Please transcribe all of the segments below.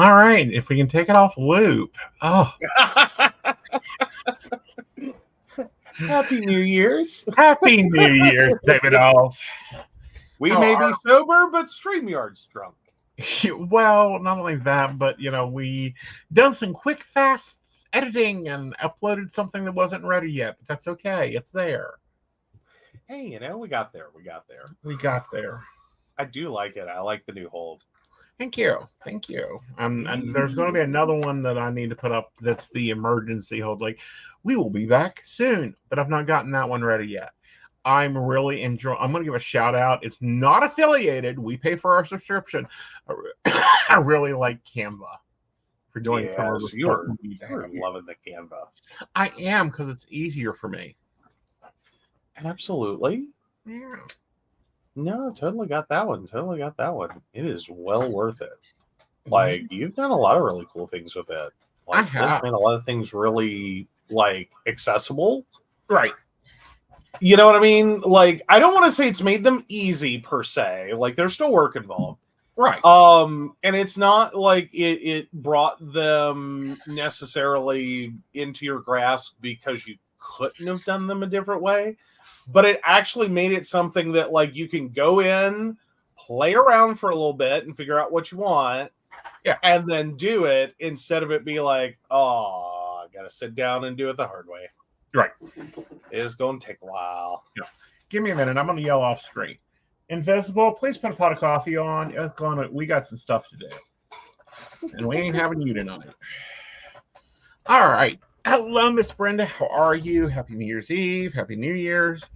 All right, if we can take it off loop. Oh, Happy New Year's. Happy New Year's, David Alls. We How may are be sober, but StreamYard's drunk. Well, not only that, but we done some quick, fast editing and uploaded something that wasn't ready yet. But that's okay. It's there. Hey, we got there. We got there. We got there. I do like it. I like the new hold. Thank you. Thank you. And there's going to be another one that I need to put up that's the emergency hold. Like, we will be back soon, but I've not gotten that one ready yet. I'm really enjoying. I'm going to give a shout out. It's not affiliated. We pay for our subscription. I really like Canva for doing some of the stuff. You're loving the Canva. I am, because it's easier for me. Absolutely. Yeah. No, totally got that one. Totally got that one. It is well worth it. Like, you've done a lot of really cool things with it. Like, I have made a lot of things really accessible. Right. You know what I mean? Like, I don't want to say it's made them easy per se. Like, there's still work involved. Right. And it's not like it brought them necessarily into your grasp because you couldn't have done them a different way. But it actually made it something that, like, you can go in, play around for a little bit and figure out what you want. Yeah. And then do it instead of it be like, oh, I got to sit down and do it the hard way. Right. It is going to take a while. Yeah. Give me a minute. I'm going to yell off screen. Invisible, please put a pot of coffee on. We got some stuff to do. And we ain't having you tonight. All right. Hello, Miss Brenda. How are you? Happy New Year's Eve. Happy New Year's.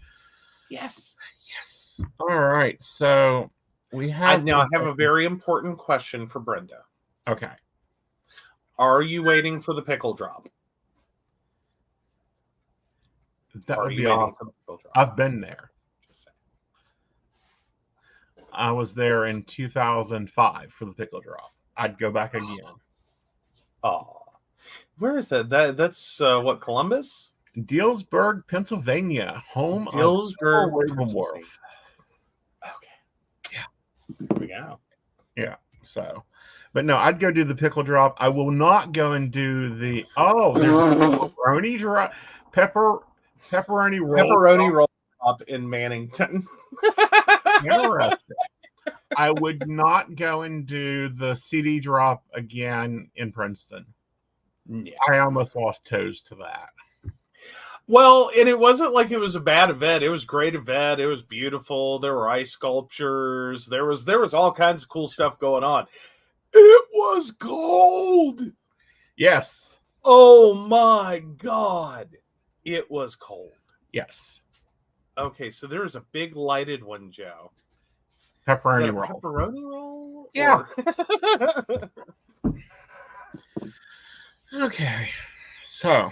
Yes. Yes. All right. So we have... I have a very important question for Brenda. Okay. Are you waiting for the pickle drop? That would be awesome. I've been there. I was there in 2005 for the pickle drop. I'd go back again. Oh, where is that? That's what, Columbus? Dillsburg, Pennsylvania, home Dillsburg, of Wolf. Okay. Yeah. There we go. Yeah. So, but no, I'd go do the pickle drop. I will not go and do the pepperoni drop. Pepperoni roll up in Mannington. Interesting. I would not go and do the CD drop again in Princeton. Yeah. I almost lost toes to that. Well, and it wasn't like it was a bad event. It was a great event. It was beautiful. There were ice sculptures. There was all kinds of cool stuff going on. It was cold. Yes. Oh my God. It was cold. Yes. Okay, so there was a big lighted one, Joe. Pepperoni roll. Pepperoni roll? Yeah. Okay. So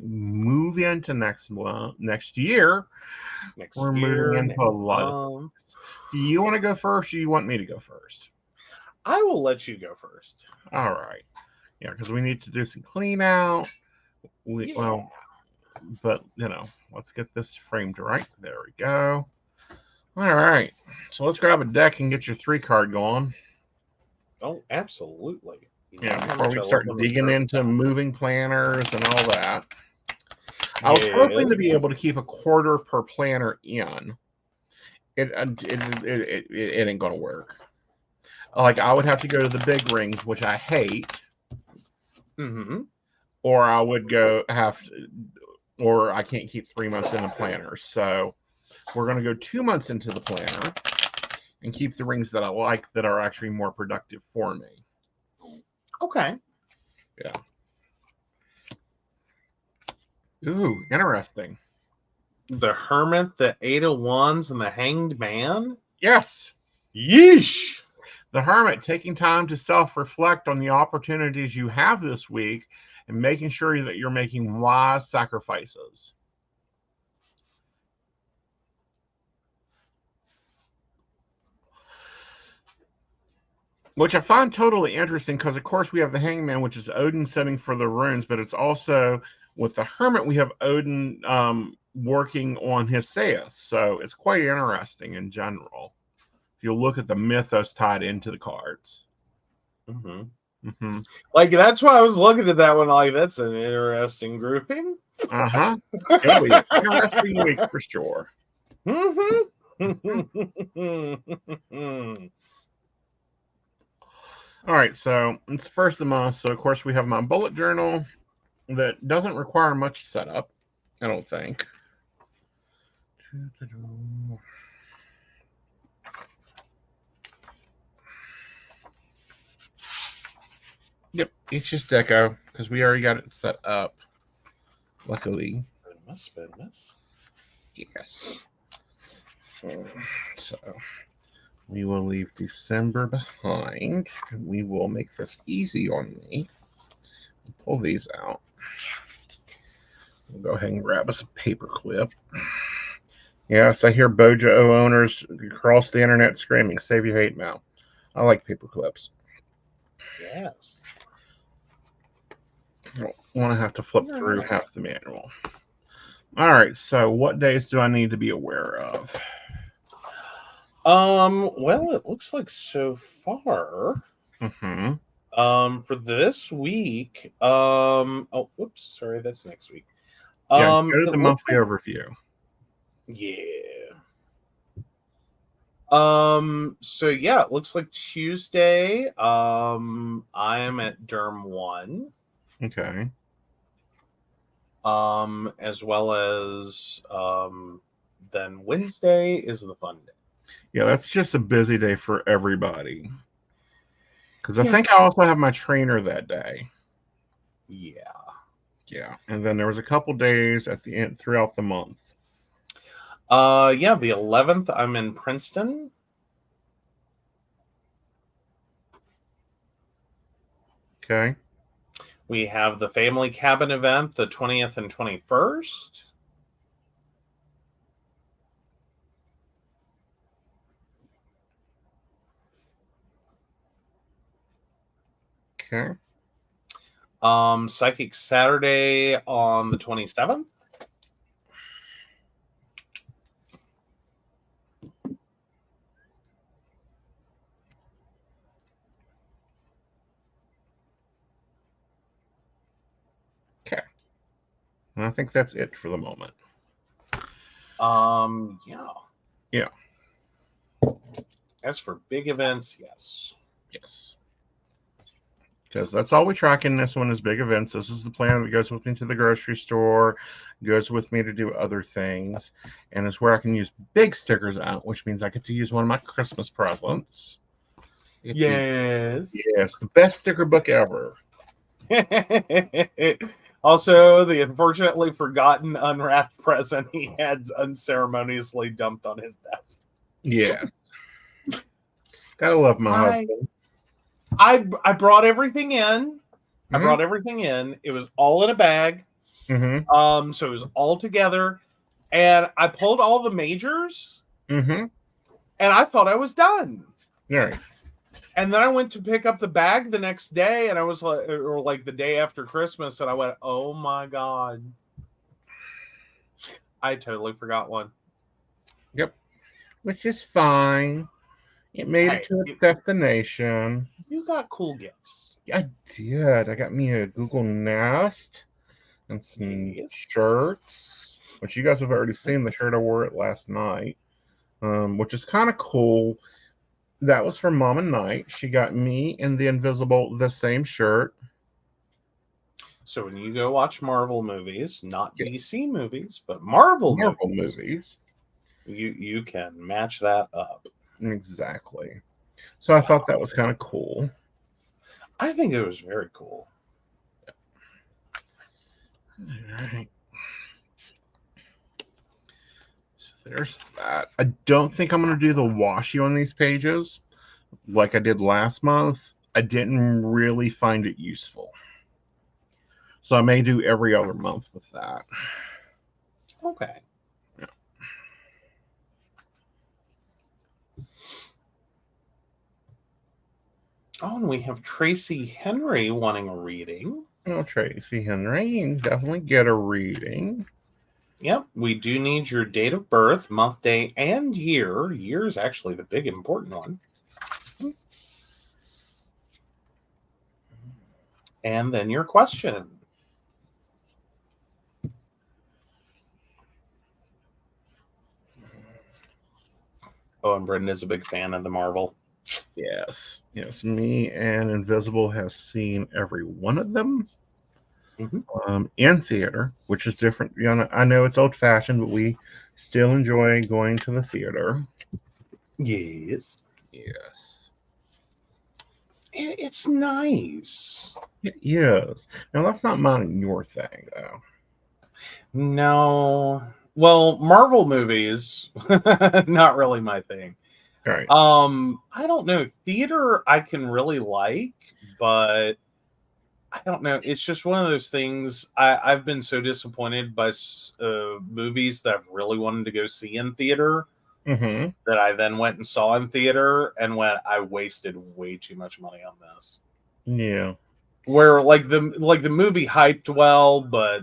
move into next year. We're moving into a lot of things. Do you want to go first, or do you want me to go first? I will let you go first. All right. Yeah, because we need to do some clean out. Well, but let's get this framed right. There we go. All right. So let's grab a deck and get your 3-card going. Oh, absolutely. Yeah, before we start digging into moving planners and all that. I was hoping to be able to keep a quarter per planner in. It ain't gonna work. Like, I would have to go to the big rings, which I hate. Mm-hmm. Or I would or I can't keep 3 months in the planner. So we're going to go 2 months into the planner and keep the rings that I like that are actually more productive for me. Okay. Yeah. Ooh, interesting. The Hermit, the 8 of Wands, and the Hanged Man? Yes. Yeesh. The Hermit, taking time to self-reflect on the opportunities you have this week and making sure that you're making wise sacrifices. Which I find totally interesting because, of course, we have the Hangman, which is Odin setting for the runes, but it's also, with the Hermit, we have Odin working on his Seiya. So it's quite interesting in general. If you look at the mythos tied into the cards. Mm-hmm. Like, that's why I was looking at that one like, that's an interesting grouping. Uh-huh. It'll be an interesting week for sure. All right, so it's first of the month. So, of course, we have my bullet journal that doesn't require much setup, I don't think. Yep, it's just deco because we already got it set up. Luckily. Goodness. Yes. So we will leave December behind. We will make this easy on me. Pull these out. We'll go ahead and grab us a paper clip. Yes, I hear Bojo owners across the internet screaming, "Save your hate mail." I like paper clips. Yes. I don't want to have to flip through half the manual. All right, so what days do I need to be aware of? Well, it looks like so far. For this week, oh, whoops, sorry, that's next week. Yeah, go to the monthly overview. Yeah. So yeah, it looks like Tuesday, I am at Derm 1. Okay. As well as then Wednesday is the fun day. Yeah, that's just a busy day for everybody. Because I think I also have my trainer that day. Yeah. Yeah. And then there was a couple days at the end throughout the month. Yeah, the 11th, I'm in Princeton. Okay. We have the Family Cabin event, the 20th and 21st. Okay. Psychic Saturday on the 27th. Okay. And I think that's it for the moment. Yeah. Yeah. As for big events, yes. Yes. Because that's all we track in this one is big events. This is the plan that goes with me to the grocery store, goes with me to do other things, and it's where I can use big stickers out, which means I get to use one of my Christmas presents. Yes. Yes, the best sticker book ever. Also, the unfortunately forgotten unwrapped present he had unceremoniously dumped on his desk. Yes. Gotta love my husband. I brought everything in. I brought everything in. It was all in a bag. So it was all together. And I pulled all the majors. And I thought I was done. Right. And then I went to pick up the bag the next day, and I was like, or like the day after Christmas, and I went, "Oh my God. I totally forgot one." Yep. Which is fine. It made it to its destination. You got cool gifts. I did. I got me a Google Nest and some shirts, which you guys have already seen. The shirt I wore it last night, which is kind of cool. That was from Mom and Knight. She got me and the Invisible the same shirt. So when you go watch Marvel movies, not DC movies, but Marvel movies, you can match that up. Exactly. So I thought that was kind of cool. I think it was very cool. All right. So there's that. I don't think I'm going to do the washi on these pages like I did last month. I didn't really find it useful. So I may do every other month with that. Okay. Yeah. Oh, and we have Tracy Henry wanting a reading. Oh, Tracy Henry, you can definitely get a reading. Yep, we do need your date of birth, month, day, and year. Year is actually the big important one. And then your question. Oh, and Brendan is a big fan of the Marvel. Yes. Me and Invisible has seen every one of them in theater, which is different. I know it's old fashioned, but we still enjoy going to the theater. Yes. Yes. It's nice. It is. Now, that's not mine your thing, though. No. Well, Marvel movies, not really my thing. Right. I don't know. Theater I can really like, but I don't know. It's just one of those things. I've been so disappointed by movies that I've really wanted to go see in theater that I then went and saw in theater and went, I wasted way too much money on this. Yeah. Where like the movie hyped well, but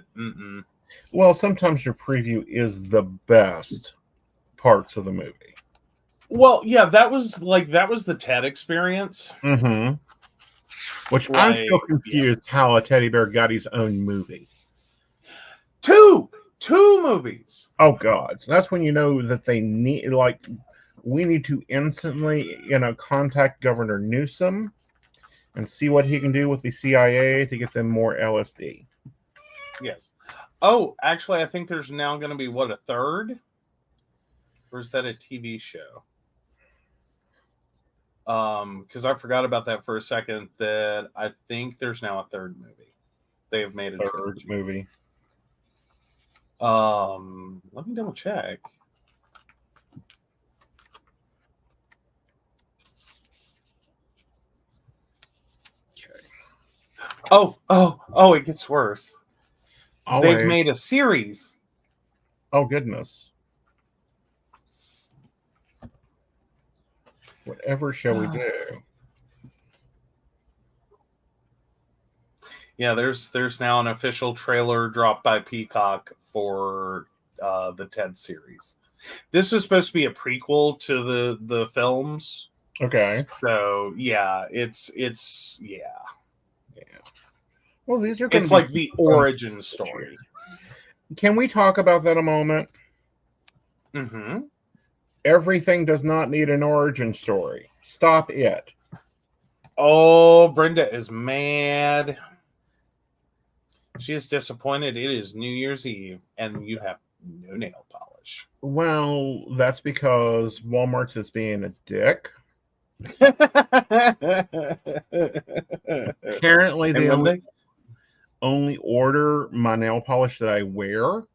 well, sometimes your preview is the best parts of the movie. Well, yeah, that was the TED experience. Which I'm still confused how a teddy bear got his own movie. Two movies. Oh God! So that's when you know that they need, like, we need to instantly, contact Governor Newsom and see what he can do with the CIA to get them more LSD. Yes. Oh, actually, I think there's now going to be a third, or is that a TV show? Because I forgot about that for a second. That I think there's now a third movie. They have made a third movie. Let me double check. Okay. Oh! It gets worse. Always. They've made a series. Oh goodness! Whatever shall we do? Yeah, there's now an official trailer dropped by Peacock for the TED series. This is supposed to be a prequel to the films. Okay. So yeah, it's yeah. Well, these are. It's like the origin story. Can we talk about that a moment? Everything does not need an origin story. Stop it. Oh, Brenda is mad. She is disappointed. It is New Year's Eve, and you have no nail polish. Well, that's because Walmart's is being a dick. Apparently, they only order my nail polish that I wear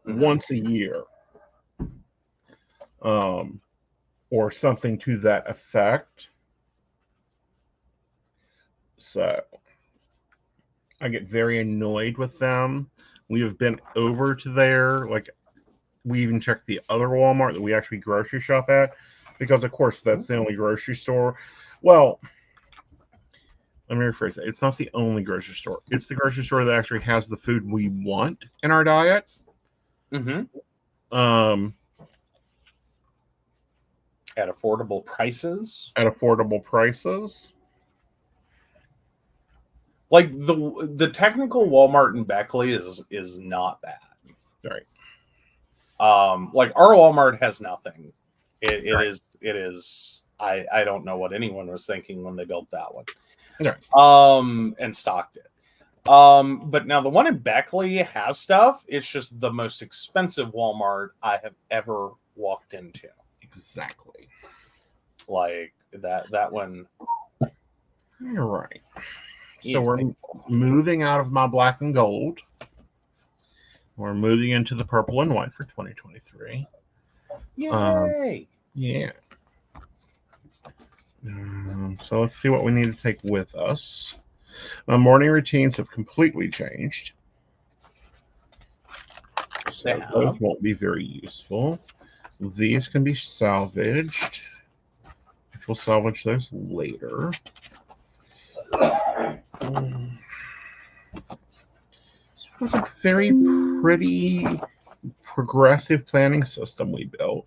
once a year. Or something to that effect. So I get very annoyed with them. We have been over to there, like we even checked the other Walmart that we actually grocery shop at, because of course that's the only grocery store. Well, let me rephrase it. It's not the only grocery store. It's the grocery store that actually has the food we want in our diet. At affordable prices. Like the technical Walmart in Beckley is not bad. Right. Like our Walmart has nothing. It is. I don't know what anyone was thinking when they built that one. Right. And stocked it. But now the one in Beckley has stuff. It's just the most expensive Walmart I have ever walked into. Exactly. Like that one. You're right. So we're moving out of my black and gold. We're moving into the purple and white for 2023. Yay! Yeah. So let's see what we need to take with us. My morning routines have completely changed. So those won't be very useful. These can be salvaged. Which we'll salvage those later. This was a very pretty progressive planning system we built.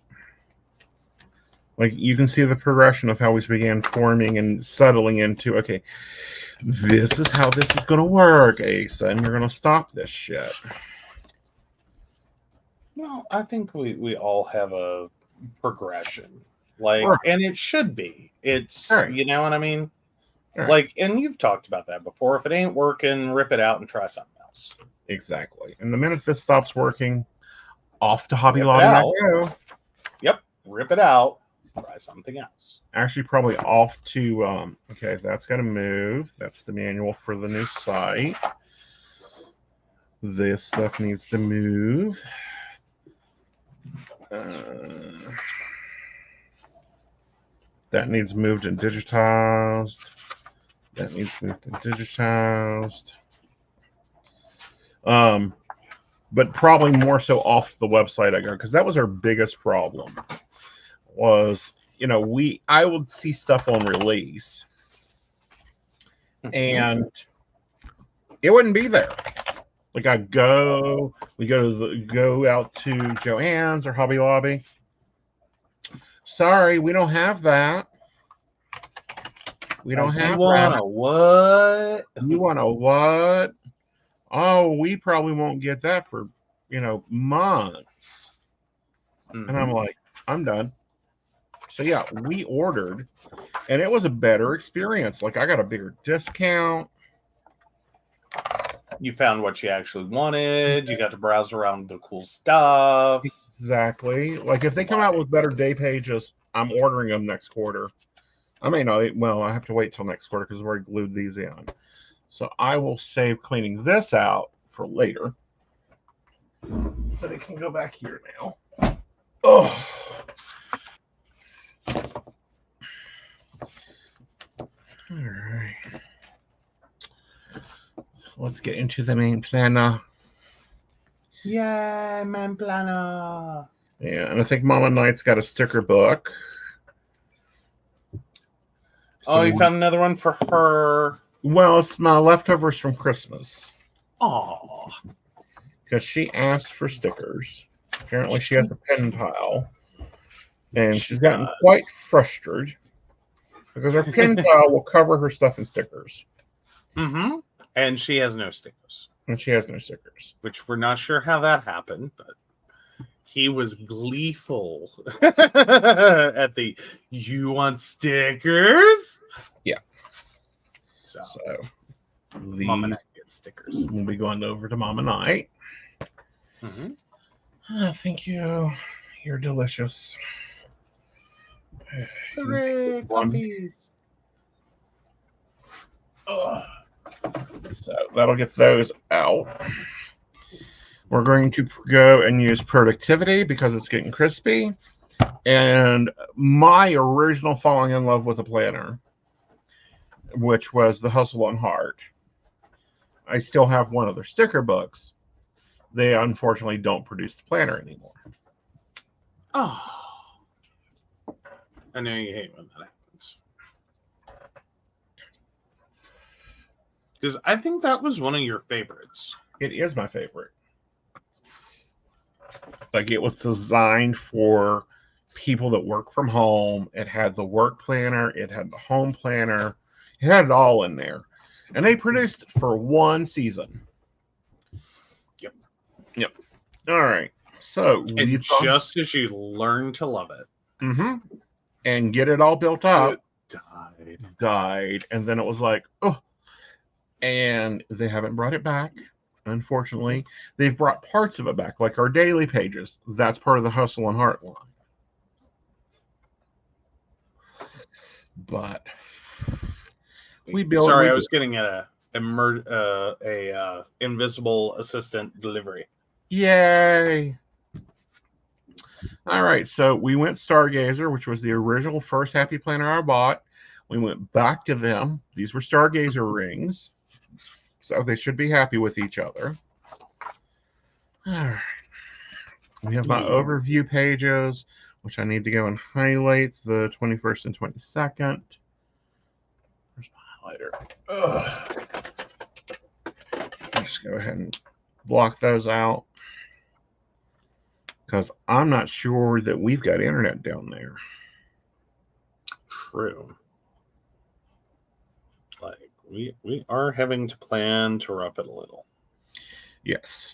Like you can see the progression of how we began forming and settling into, okay, This is how this is going to work, Aeson. You're going to stop this shit. Well, I think we all have a progression. Like, Right. and it should be. It's, Right. you know what I mean? Right. Like, and you've talked about that before. If it ain't working, rip it out and try something else. Exactly. And the minute this stops working, off to Hobby Rip it Lobby I out. go. Yep, rip it out. Try something else. Actually, probably off to, okay, that's got to move. That's the manual for the new site. This stuff needs to move. That needs moved and digitized. That needs moved and digitized. But probably more so off the website I go, because that was our biggest problem. Was, you know, I would see stuff on release, and it wouldn't be there. Like we go out to Joann's or Hobby Lobby. Sorry, we don't have that. We don't have you want that. a what? You want a what? Oh, we probably won't get that for, months. And I'm like, I'm done. So yeah, we ordered, and it was a better experience. Like, I got a bigger discount. You found what you actually wanted. You got to browse around the cool stuff. Exactly. Like, if they come out with better day pages, I'm ordering them next quarter. I may not. Well, I have to wait till next quarter because I've already glued these in. So I will save cleaning this out for later. But it can go back here now. Oh. All right. Let's get into the main planner. Yeah, main planner. Yeah, and I think Mama Knight's got a sticker book. Oh, you found another one for her. Well, it's my leftovers from Christmas. Oh. Because she asked for stickers. Apparently she has a pen pile. And she's gotten quite frustrated because her pen pile will cover her stuff in stickers. Mm-hmm. And she has no stickers. Which we're not sure how that happened, but he was gleeful at the, you want stickers? Yeah. So Mama Knight gets stickers. We'll be going over to Mama Knight. Mm-hmm. Oh, thank you. You're delicious. Hooray, puppies. So that'll get those out. We're going to go and use productivity because it's getting crispy. And my original falling in love with a planner, which was the Hustle and Heart. I still have one of their sticker books. They unfortunately don't produce the planner anymore. Oh. I know you hate when that happens. Because I think that was one of your favorites. It is my favorite. Like, it was designed for people that work from home. It had the work planner. It had the home planner. It had it all in there. And they produced it for one season. Yep. All right. So, and just as you learn to love it. Mm-hmm. And get it all built up. It died. And then it was like, oh. And they haven't brought it back. Unfortunately, they've brought parts of it back, like our daily pages. That's part of the Hustle and Heart line. But we built. Sorry, I was getting a invisible assistant delivery. Yay! All right, so we went Stargazer, which was the original first Happy Planner I bought. We went back to them. These were Stargazer rings. So they should be happy with each other. All right. We have my overview pages, which I need to go and highlight the 21st and 22nd. Where's my highlighter? Let's go ahead and block those out. Because I'm not sure that we've got internet down there. True. Like, we are having to plan to rough it a little. Yes.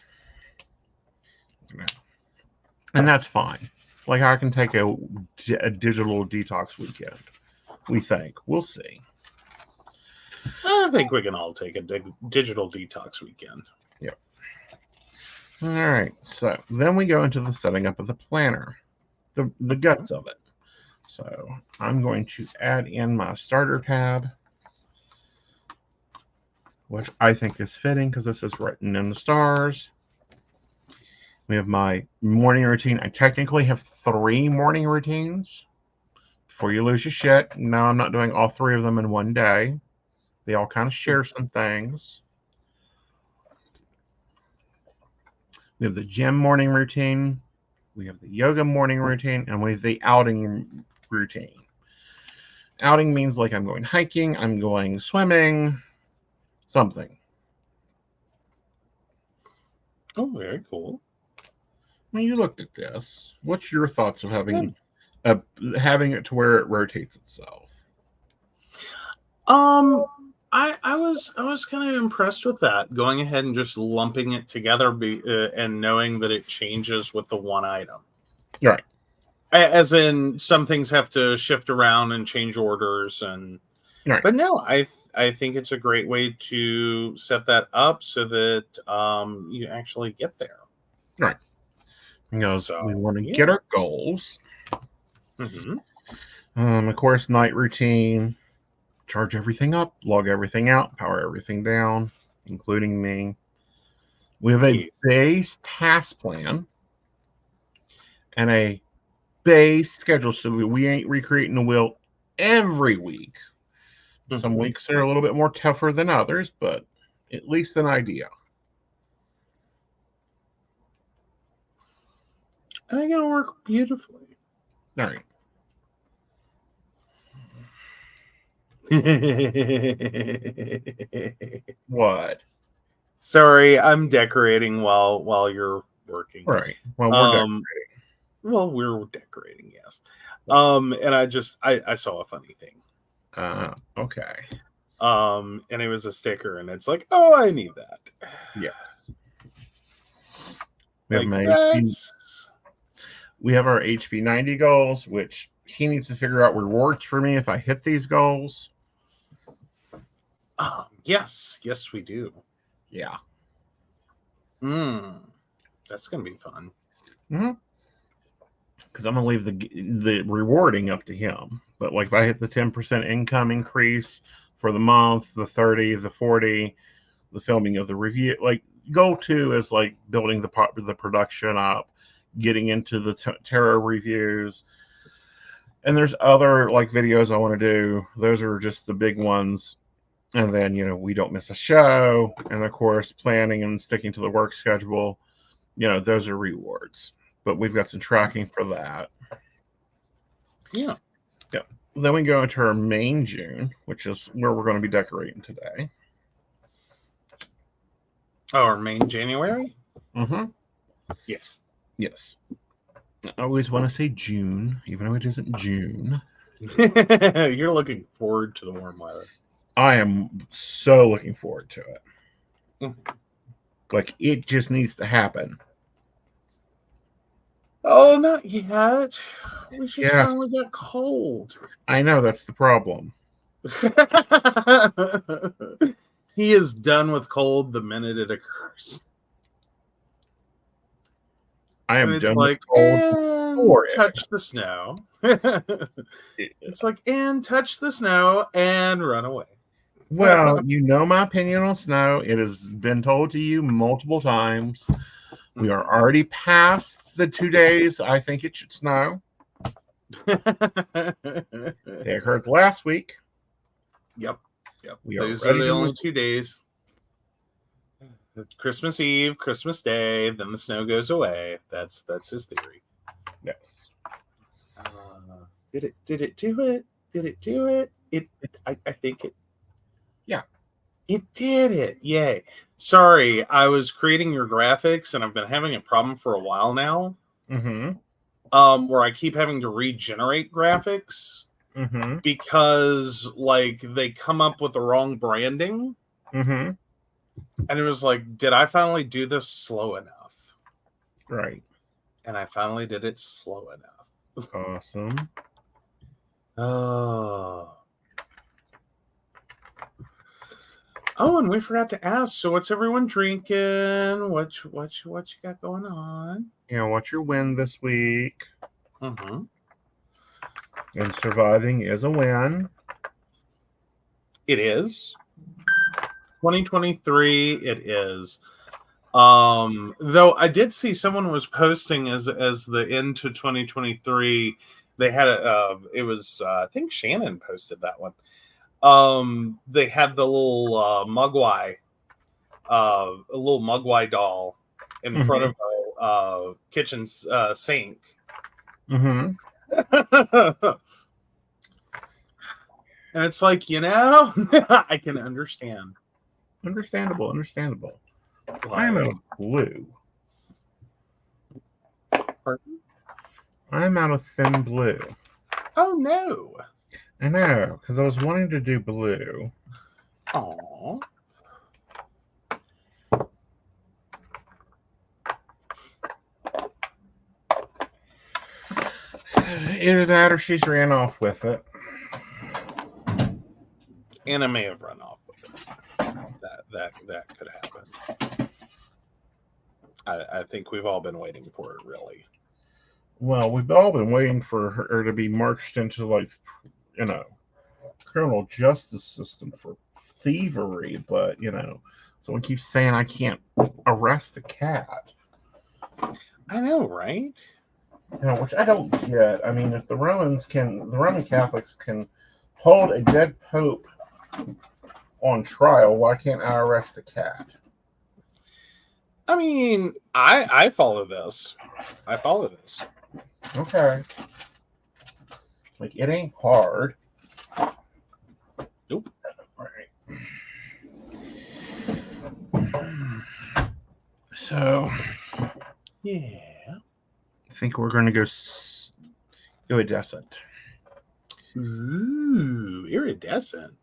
And that's fine. Like, I can take a digital detox weekend. We think. We'll see. I think we can all take a digital detox weekend. Yep. All right. So then we go into the setting up of the planner, the guts of it. So I'm going to add in my starter tab, which I think is fitting because this is written in the stars. We have my morning routine. I technically have 3 morning routines. Before you lose your shit, no, I'm not doing all 3 of them in one day. They all kind of share some things. We have the gym morning routine. We have the yoga morning routine, and we have the outing routine. Outing means like I'm going hiking, I'm going swimming, something. Oh, very cool. When you looked at this, what's your thoughts of having it to where it rotates itself? I was kind of impressed with that, going ahead and just lumping it together, and knowing that it changes with the one item. Right. As in, some things have to shift around and change orders, and right. But no, I think it's a great way to set that up so that you actually get there. Right. Because we want to get our goals. Mm-hmm. Of course, night routine. Charge everything up, log everything out, power everything down, including me. We have a base task plan and a base schedule, so we ain't recreating the wheel every week. Mm-hmm. Some weeks are a little bit more tougher than others, but at least an idea. I think it'll work beautifully. All right. What? Sorry, I'm decorating while you're working. Right. Well, we're decorating. Well, we're decorating, yes. And I saw a funny thing. Okay. And it was a sticker, and it's like, oh, I need that. Yes. We have our HP 90 goals, which he needs to figure out rewards for me if I hit these goals. Yes, we do. Yeah. That's gonna be fun. Mm-hmm. Because I'm gonna leave the rewarding up to him. But like, if I hit the 10% income increase for the month, the 30, the 40, the filming of the review, like goal 2 is like building the production up, getting into the tarot reviews. And there's other like videos I want to do. Those are just the big ones. And then, we don't miss a show. And of course, planning and sticking to the work schedule, those are rewards. But we've got some tracking for that. Yeah. Yeah. Then we go into our main June, which is where we're going to be decorating today. Oh, our main January? Mm-hmm. Yes. Yes. I always want to say June, even though it isn't June. You're looking forward to the warm weather. I am so looking forward to it. Like, it just needs to happen. Oh, not yet. We just finally got cold. I know, that's the problem. He is done with cold the minute it occurs. I am and done with cold. And touch the snow. It's like, and touch the snow and run away. Well, my opinion on snow. It has been told to you multiple times. We are already past the 2 days I think it should snow. They occurred last week. Yep. Those are the only 2 days. Christmas Eve, Christmas Day, then the snow goes away. That's his theory. Yes. Did it do it? Did it do it? I think it. Yeah. It did it. Yay. Sorry, I was creating your graphics and I've been having a problem for a while now. Mm-hmm. Where I keep having to regenerate graphics. Mm-hmm. because like they come up with the wrong branding. Mm-hmm. And it was like, did I finally do this slow enough? Right. And I finally did it slow enough. Awesome. Oh. Oh, and we forgot to ask. So, what's everyone drinking? What you got going on? What's your win this week? Mm-hmm. And surviving is a win. It is 2023. It is. Though I did see someone was posting as the end to 2023. They had it was I think Shannon posted that one. They had the little Mugwai, a little Mugwai doll in front of a kitchen sink. Mm-hmm. And it's like, I can understand. Understandable. Like, I'm out of blue. pardon? I'm out of thin blue. Oh no. I know, because I was wanting to do blue. Aww. Either that or she's ran off with it. And I may have run off with it. That could happen. I think we've all been waiting for it, really. Well, we've all been waiting for her to be marched into, like, criminal justice system for thievery, but, someone keeps saying I can't arrest a cat. I know, right? Which I don't get. I mean, if the Roman Catholics can hold a dead pope on trial, why can't I arrest a cat? I mean, I follow this. Okay. Like, it ain't hard. Nope. Right. So, Yeah. I think we're going to go iridescent. Ooh, iridescent.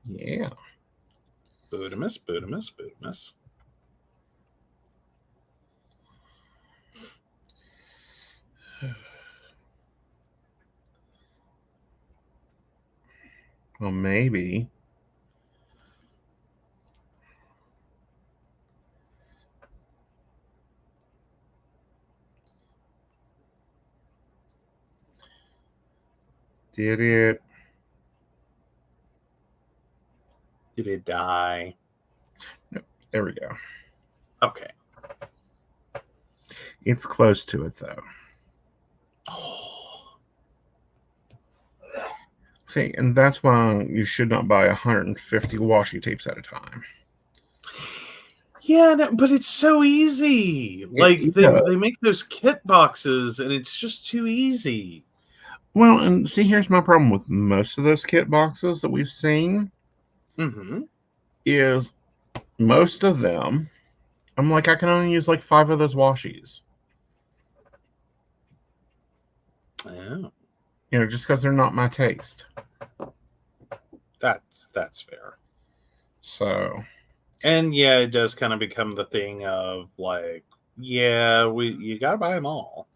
Yeah. Bootimus. Well, maybe. Did it? Did it die? No, there we go. Okay. It's close to it, though. Oh. See, and that's why you should not buy 150 washi tapes at a time. Yeah, no, but it's so easy. Like they make those kit boxes, and it's just too easy. Well, and see, here's my problem with most of those kit boxes that we've seen. Mm-hmm. Is most of them, I'm like, I can only use like 5 of those washies. Oh. Just because they're not my taste. That's fair. So. And yeah, it does kind of become the thing of like, yeah, you gotta buy them all.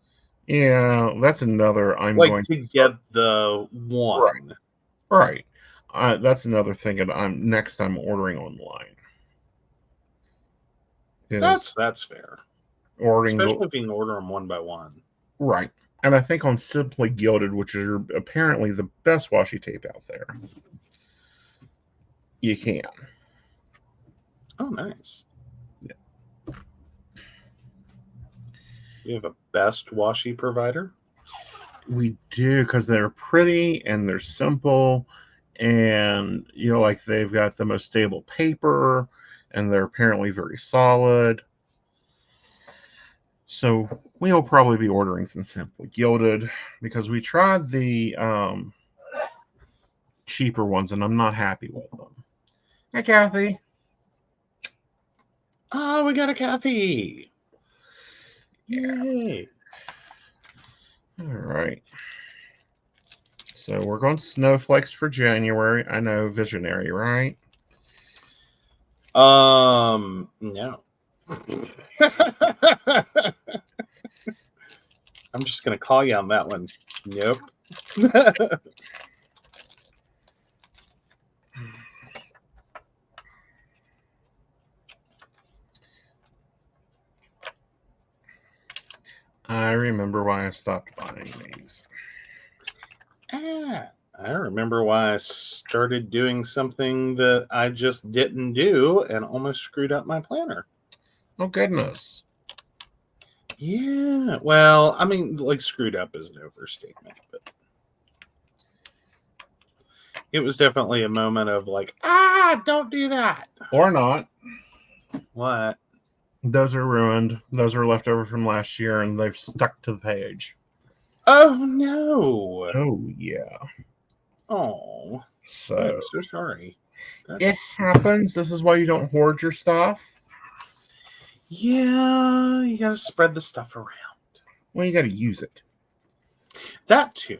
Yeah, that's another. I'm like going to get the one. Right. That's another thing that I'm ordering online. That's fair. Especially if you can order them one by one. Right. And I think on Simply Gilded, which is apparently the best washi tape out there, you can. Oh, nice. Yeah. You have a best washi provider? We do, because they're pretty and they're simple, and like they've got the most stable paper, and they're apparently very solid. So we'll probably be ordering some Simply Gilded, because we tried the cheaper ones and I'm not happy with them. Hey, Kathy. Oh, we got a Kathy. Yeah. Yay. All right. So we're going snowflakes for January. I know, visionary, right? No. I'm just gonna call you on that one. Nope. I remember why I stopped buying these. I remember why I started doing something that I just didn't do and almost screwed up my planner. Oh, goodness. Yeah. Well, I mean, like, screwed up is an overstatement, but it was definitely a moment of like, don't do that. Or not. What? Those are ruined. Those are left over from last year, and they've stuck to the page. Oh, no. Oh, yeah. Oh, So I'm so sorry. it happens. This is why you don't hoard your stuff. Yeah, you gotta spread the stuff around. Well, you got to use it. That too.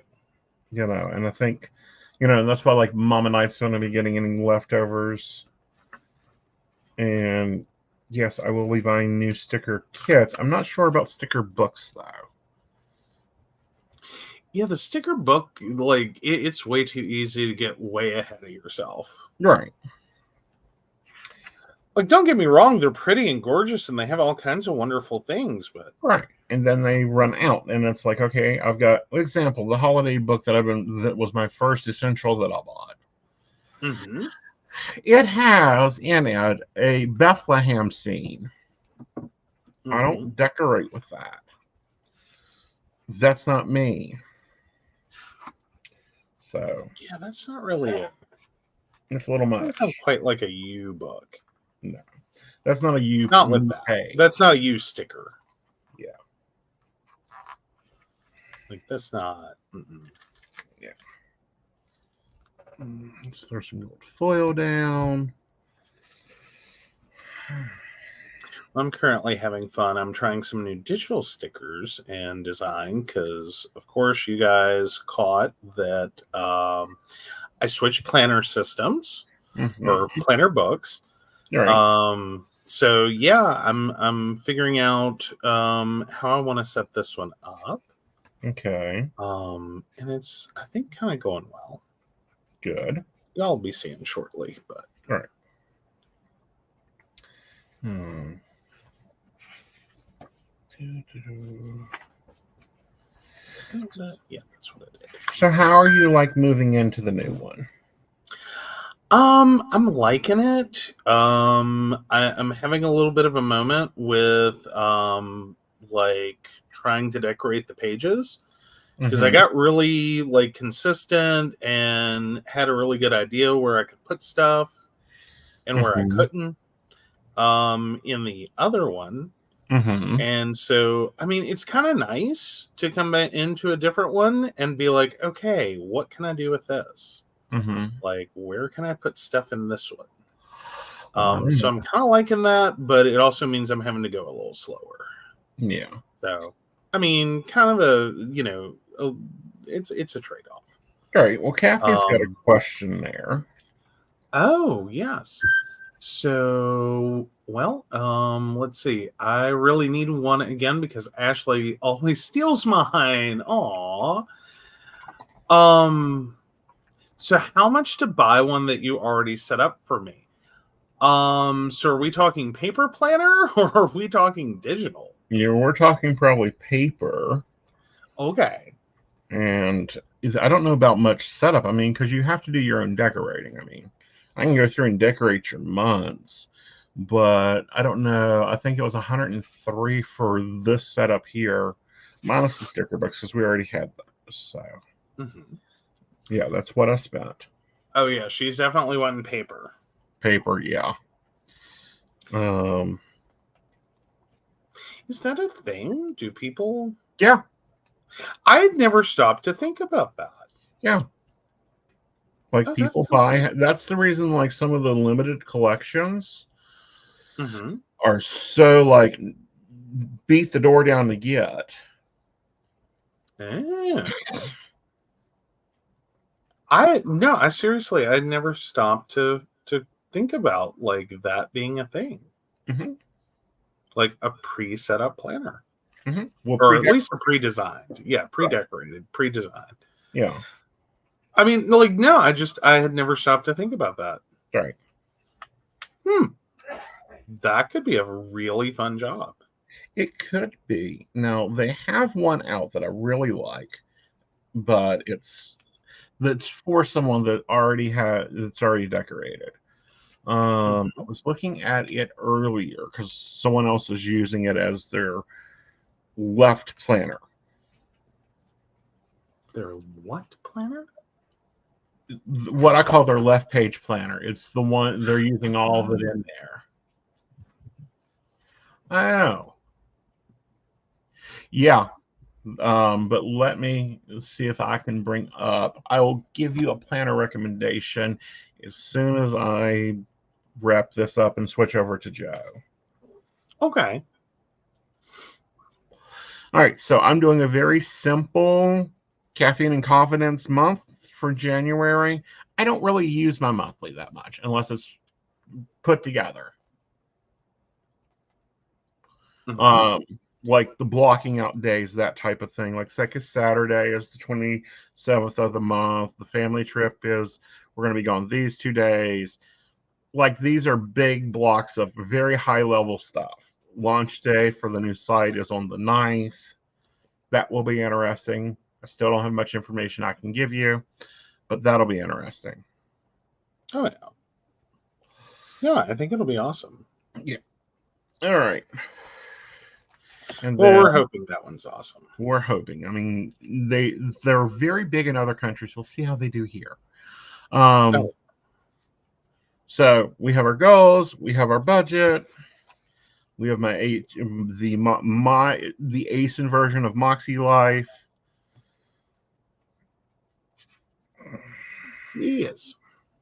You know, and I think, you know, that's why, like, Mama Knight's going to be getting any leftovers. And yes, I will be buying new sticker kits. I'm not sure about sticker books, though. Yeah, the sticker book, like, it's way too easy to get way ahead of yourself. Right. Like, don't get me wrong, they're pretty and gorgeous and they have all kinds of wonderful things, but Right. And then they run out, and it's like, okay, I've got, example, the holiday book that was my first essential that I bought. mm-hmm. It has in it a Bethlehem scene. Mm-hmm. I don't decorate with that. That's not me. So yeah, that's not really it. It's a little much. It's not quite like a U book. No, that's not a U. Not with that. Pay. That's not a U sticker. Yeah. Like, that's not. Mm-mm. Yeah. Let's throw some gold foil down. I'm currently having fun. I'm trying some new digital stickers and design because, of course, you guys caught that I switched planner systems or planner books. Right. So yeah, I'm figuring out how I want to set this one up. Okay. And it's, I think, kind of going well. Good. Y'all be seeing shortly, but all right. Yeah, that's what it did. So how are you like moving into the new one? I'm liking it. I'm having a little bit of a moment with like trying to decorate the pages because I got really like consistent and had a really good idea where I could put stuff and where I couldn't in the other one. And so, I mean, it's kind of nice to come back into a different one and be like, okay, what can I do with this? Like, where can I put stuff in this one? So I'm kind of liking that, but it also means I'm having to go a little slower. Yeah. So, I mean, kind of a, you know, it's a trade-off. All right. Well, Kathy's got a question there. Oh, yes. So, well, let's see. I really need one again because Ashley always steals mine. Aw. So how much to buy one that you already set up for me? So are we talking paper planner or are we talking digital? You know, we're talking probably paper. Okay. And I don't know about much setup. I mean, because you have to do your own decorating. I mean, I can go through and decorate your months, but I don't know. I think it was 103 for this setup here, minus the sticker books because we already had those. So, yeah, that's what I spent. Oh yeah, she's definitely wanting paper. Paper, yeah. Is that a thing? Do people? Yeah. I had never stopped to think about that. Yeah. Like people buy. That's the reason. Like some of the limited collections are so like beat the door down to get. Yeah. I seriously, I never stopped to think about like that being a thing, Mm-hmm. like a pre-set up planner, Mm-hmm. Well, or at least a pre-designed, pre-decorated, pre-designed. yeah, I mean, like, no, I had never stopped to think about that. right. That could be a really fun job. It could be. Now they have one out that I really like, but that's for someone that's already decorated. I was looking at it earlier because someone else is using it as their left planner. Their what planner? What I call their left page planner. It's the one they're using all of it in there. I know. Yeah. But let me see if I can bring up. I will give you a planner recommendation as soon as I wrap this up and switch over to Joe. Okay. All right, so I'm doing a very simple caffeine and confidence month for January. I don't really use my monthly that much unless it's put together. Like the blocking out days, that type of thing. Like second Saturday is the 27th of the month. The family trip is we're going to be gone these 2 days. Like these are big blocks of very high level stuff. Launch day for the new site is on the 9th. That will be interesting. I still don't have much information I can give you, but that'll be interesting. Oh yeah. Yeah, I think it'll be awesome. Yeah. All right. And well, then we're hoping that one's awesome. we're hoping. I mean, they're very big in other countries. We'll see how they do here. So we have our goals, we have our budget, we have the Aeson version of Moxie Life. Yes.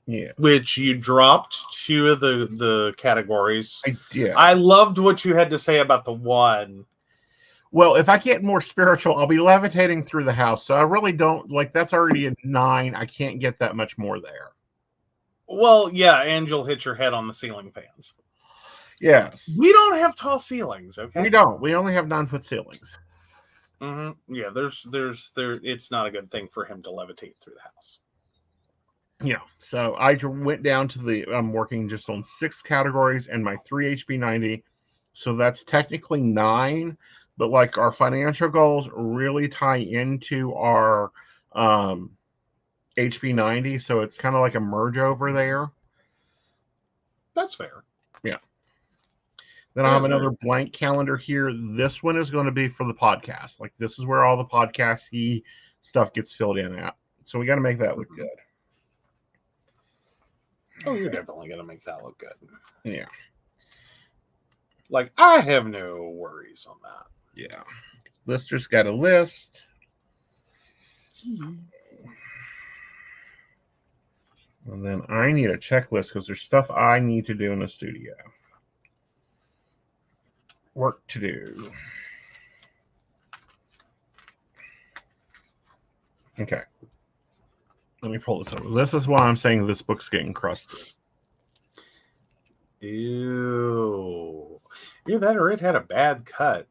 Yeah. Which you dropped 2 of the categories. I did. I loved what you had to say about the one. Well, if I get more spiritual, I'll be levitating through the house. So I really don't like that's already a 9. I can't get that much more there. Well, yeah, and you'll hit your head on the ceiling fans. Yes. We don't have tall ceilings, okay? We don't. We only have 9-foot ceilings. Mm-hmm. Yeah, it's not a good thing for him to levitate through the house. Yeah. So I went down to I'm working just on 6 categories and my 3 HB90. So that's technically 9, but like our financial goals really tie into our HB90. So it's kind of like a merge over there. That's fair. Yeah. Then I have another blank calendar here. This one is going to be for the podcast. Like this is where all the podcasty stuff gets filled in at. So we got to make that look good. Oh, you're definitely going to make that look good. Yeah. Like, I have no worries on that. Yeah. Lister's got a list. And then I need a checklist because there's stuff I need to do in the studio. Work to do. Okay. Let me pull this over. This is why I'm saying this book's getting crusty. Ew. Either that or it had a bad cut.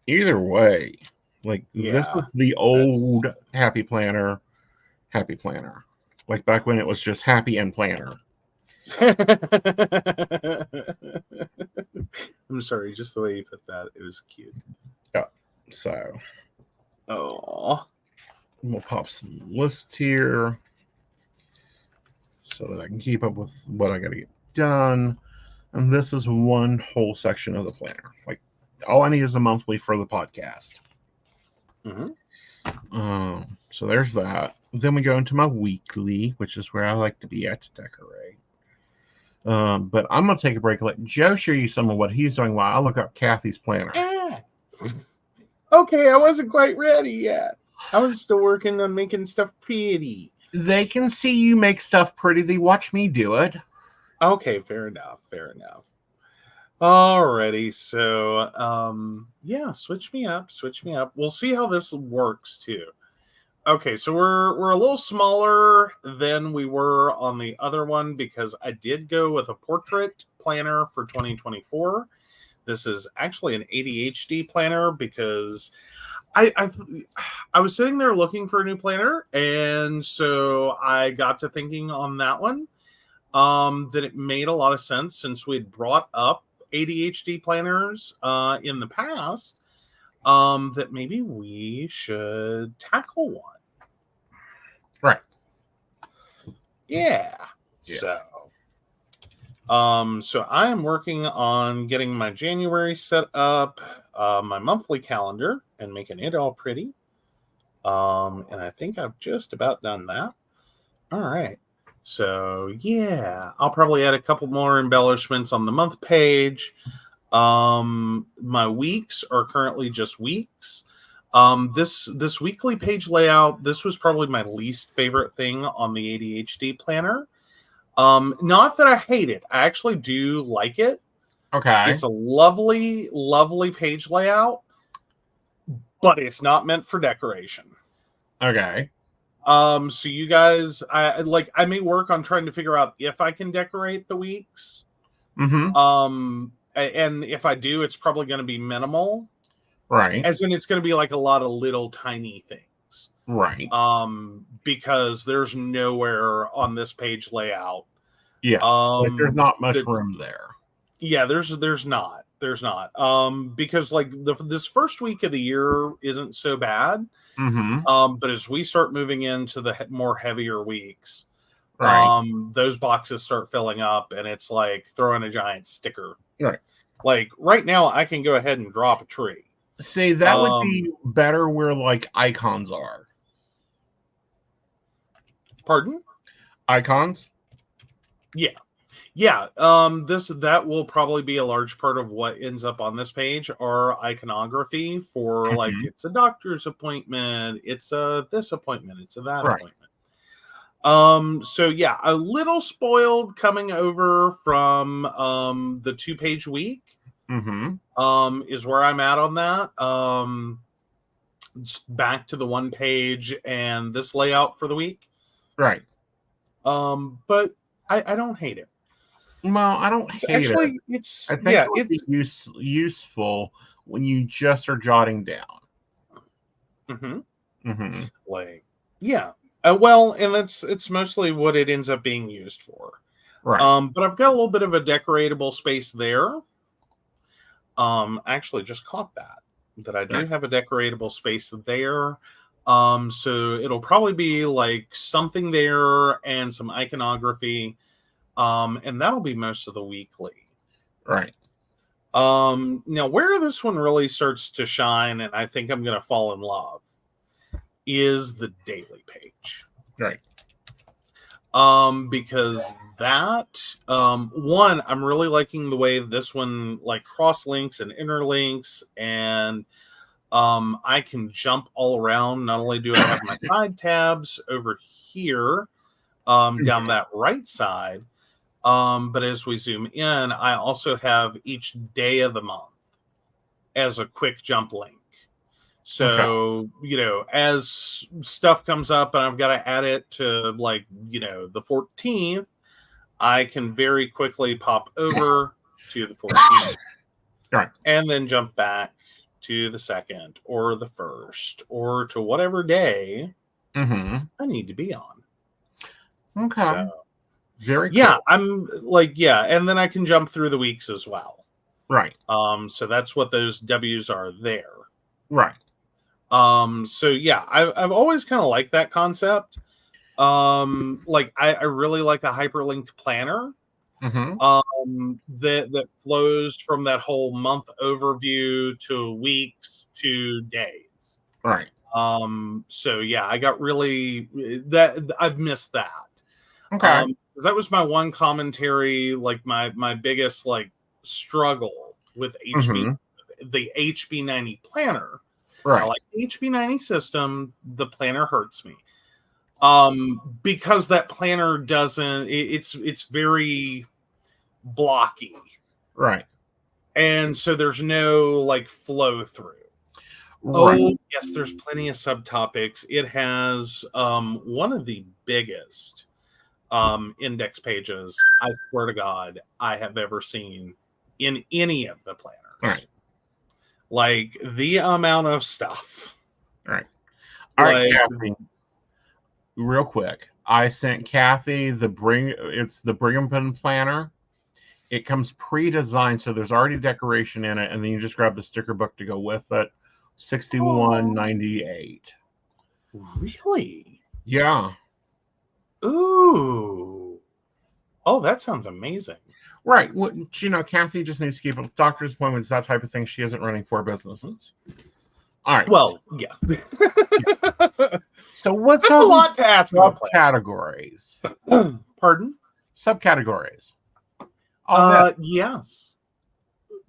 Either way, like this is the old Happy Planner. Like back when it was just Happy and Planner. I'm sorry, just the way you put that, it was cute. Yeah. So. Oh. We'll pop some lists here so that I can keep up with what I got to get done. And this is one whole section of the planner. Like all I need is a monthly for the podcast. So there's that. Then we go into my weekly, which is where I like to be at to decorate. But I'm going to take a break and let Joe show you some of what he's doing while I look up Kathy's planner. Okay, I wasn't quite ready yet. I was still working on making stuff pretty. They can see you make stuff pretty. They watch me do it. Okay, fair enough. Alrighty, so yeah, switch me up. We'll see how this works too. Okay, so we're a little smaller than we were on the other one because I did go with a portrait planner for 2024. This is actually an ADHD planner because I was sitting there looking for a new planner, and so I got to thinking on that one that it made a lot of sense since we'd brought up ADHD planners in the past, that maybe we should tackle one. Right. Yeah. So I am working on getting my January set up, my monthly calendar, and making it all pretty. And I think I've just about done that. All right. So yeah, I'll probably add a couple more embellishments on the month page. My weeks are currently just weeks. This weekly page layout, this was probably my least favorite thing on the ADHD planner. Not that I hate it. I actually do like it. Okay. It's a lovely, lovely page layout, but it's not meant for decoration. Okay. So you guys, I may work on trying to figure out if I can decorate the weeks. Mm-hmm. And if I do, it's probably going to be minimal. Right. As in, it's going to be like a lot of little tiny things. Right. Because there's nowhere on this page layout. Yeah. Like there's not much room there. Yeah, there's not. Because like this first week of the year isn't so bad. Mm-hmm. But as we start moving into the more heavier weeks, Right. those boxes start filling up, and it's like throwing a giant sticker. Right. Like right now, I can go ahead and drop a tree. See, that would be better where like icons are. Pardon? Icons? Yeah. That will probably be a large part of what ends up on this page are iconography for like it's a doctor's appointment, it's a this appointment, it's a that appointment. So yeah, a little spoiled coming over from the 2-page week. Is where I'm at on that. Back to the 1 page and this layout for the week. Right. But I don't hate it. Well, I don't hate it. I think it would be useful when you just are jotting down. Like, yeah. Well, and it's mostly what it ends up being used for. Right. But I've got a little bit of a decoratable space there. Actually just caught that I do have a decoratable space there. So it'll probably be like something there and some iconography. And that'll be most of the weekly. Right. Now where this one really starts to shine, and I think I'm going to fall in love, is the daily page. Right. Because that, one, I'm really liking the way this one like cross links and interlinks, and I can jump all around. Not only do I have my side tabs over here, down that right side, but as we zoom in, I also have each day of the month as a quick jump link. So, as stuff comes up and I've got to add it to like, the 14th, I can very quickly pop over to the 14th. Right. And then jump back to the 2nd or the 1st or to whatever day I need to be on. Okay. So, very cool. Yeah, I'm like, and then I can jump through the weeks as well. Right. So that's what those W's are there. Right. So yeah, I've always kind of liked that concept. Like I really like a hyperlinked planner. That flows from that whole month overview to weeks to days. Right. So yeah, I got really that I've missed that. Okay. That was my one commentary, like my biggest like struggle with the HB90 planner. Right. I like the HB90 system. The planner hurts me. Because that planner doesn't. It's very blocky. Right. And so there's no like flow through. Right. Oh, yes, there's plenty of subtopics. It has one of the biggest index pages, I swear to God, I have ever seen in any of the planners. All right. Like the amount of stuff. All right. All right, Like, Kathy. Real quick, I sent Kathy the Brighamton planner. It comes pre-designed, so there's already decoration in it, and then you just grab the sticker book to go with it. $61.98. really? Yeah. Ooh. Oh, that sounds amazing. Right. Well, Kathy just needs to keep up doctor's appointments, that type of thing. She isn't running 4 businesses. All right. Well, yeah. So what's That's a lot to ask of a planner. Subcategories. Pardon? Subcategories. Yes.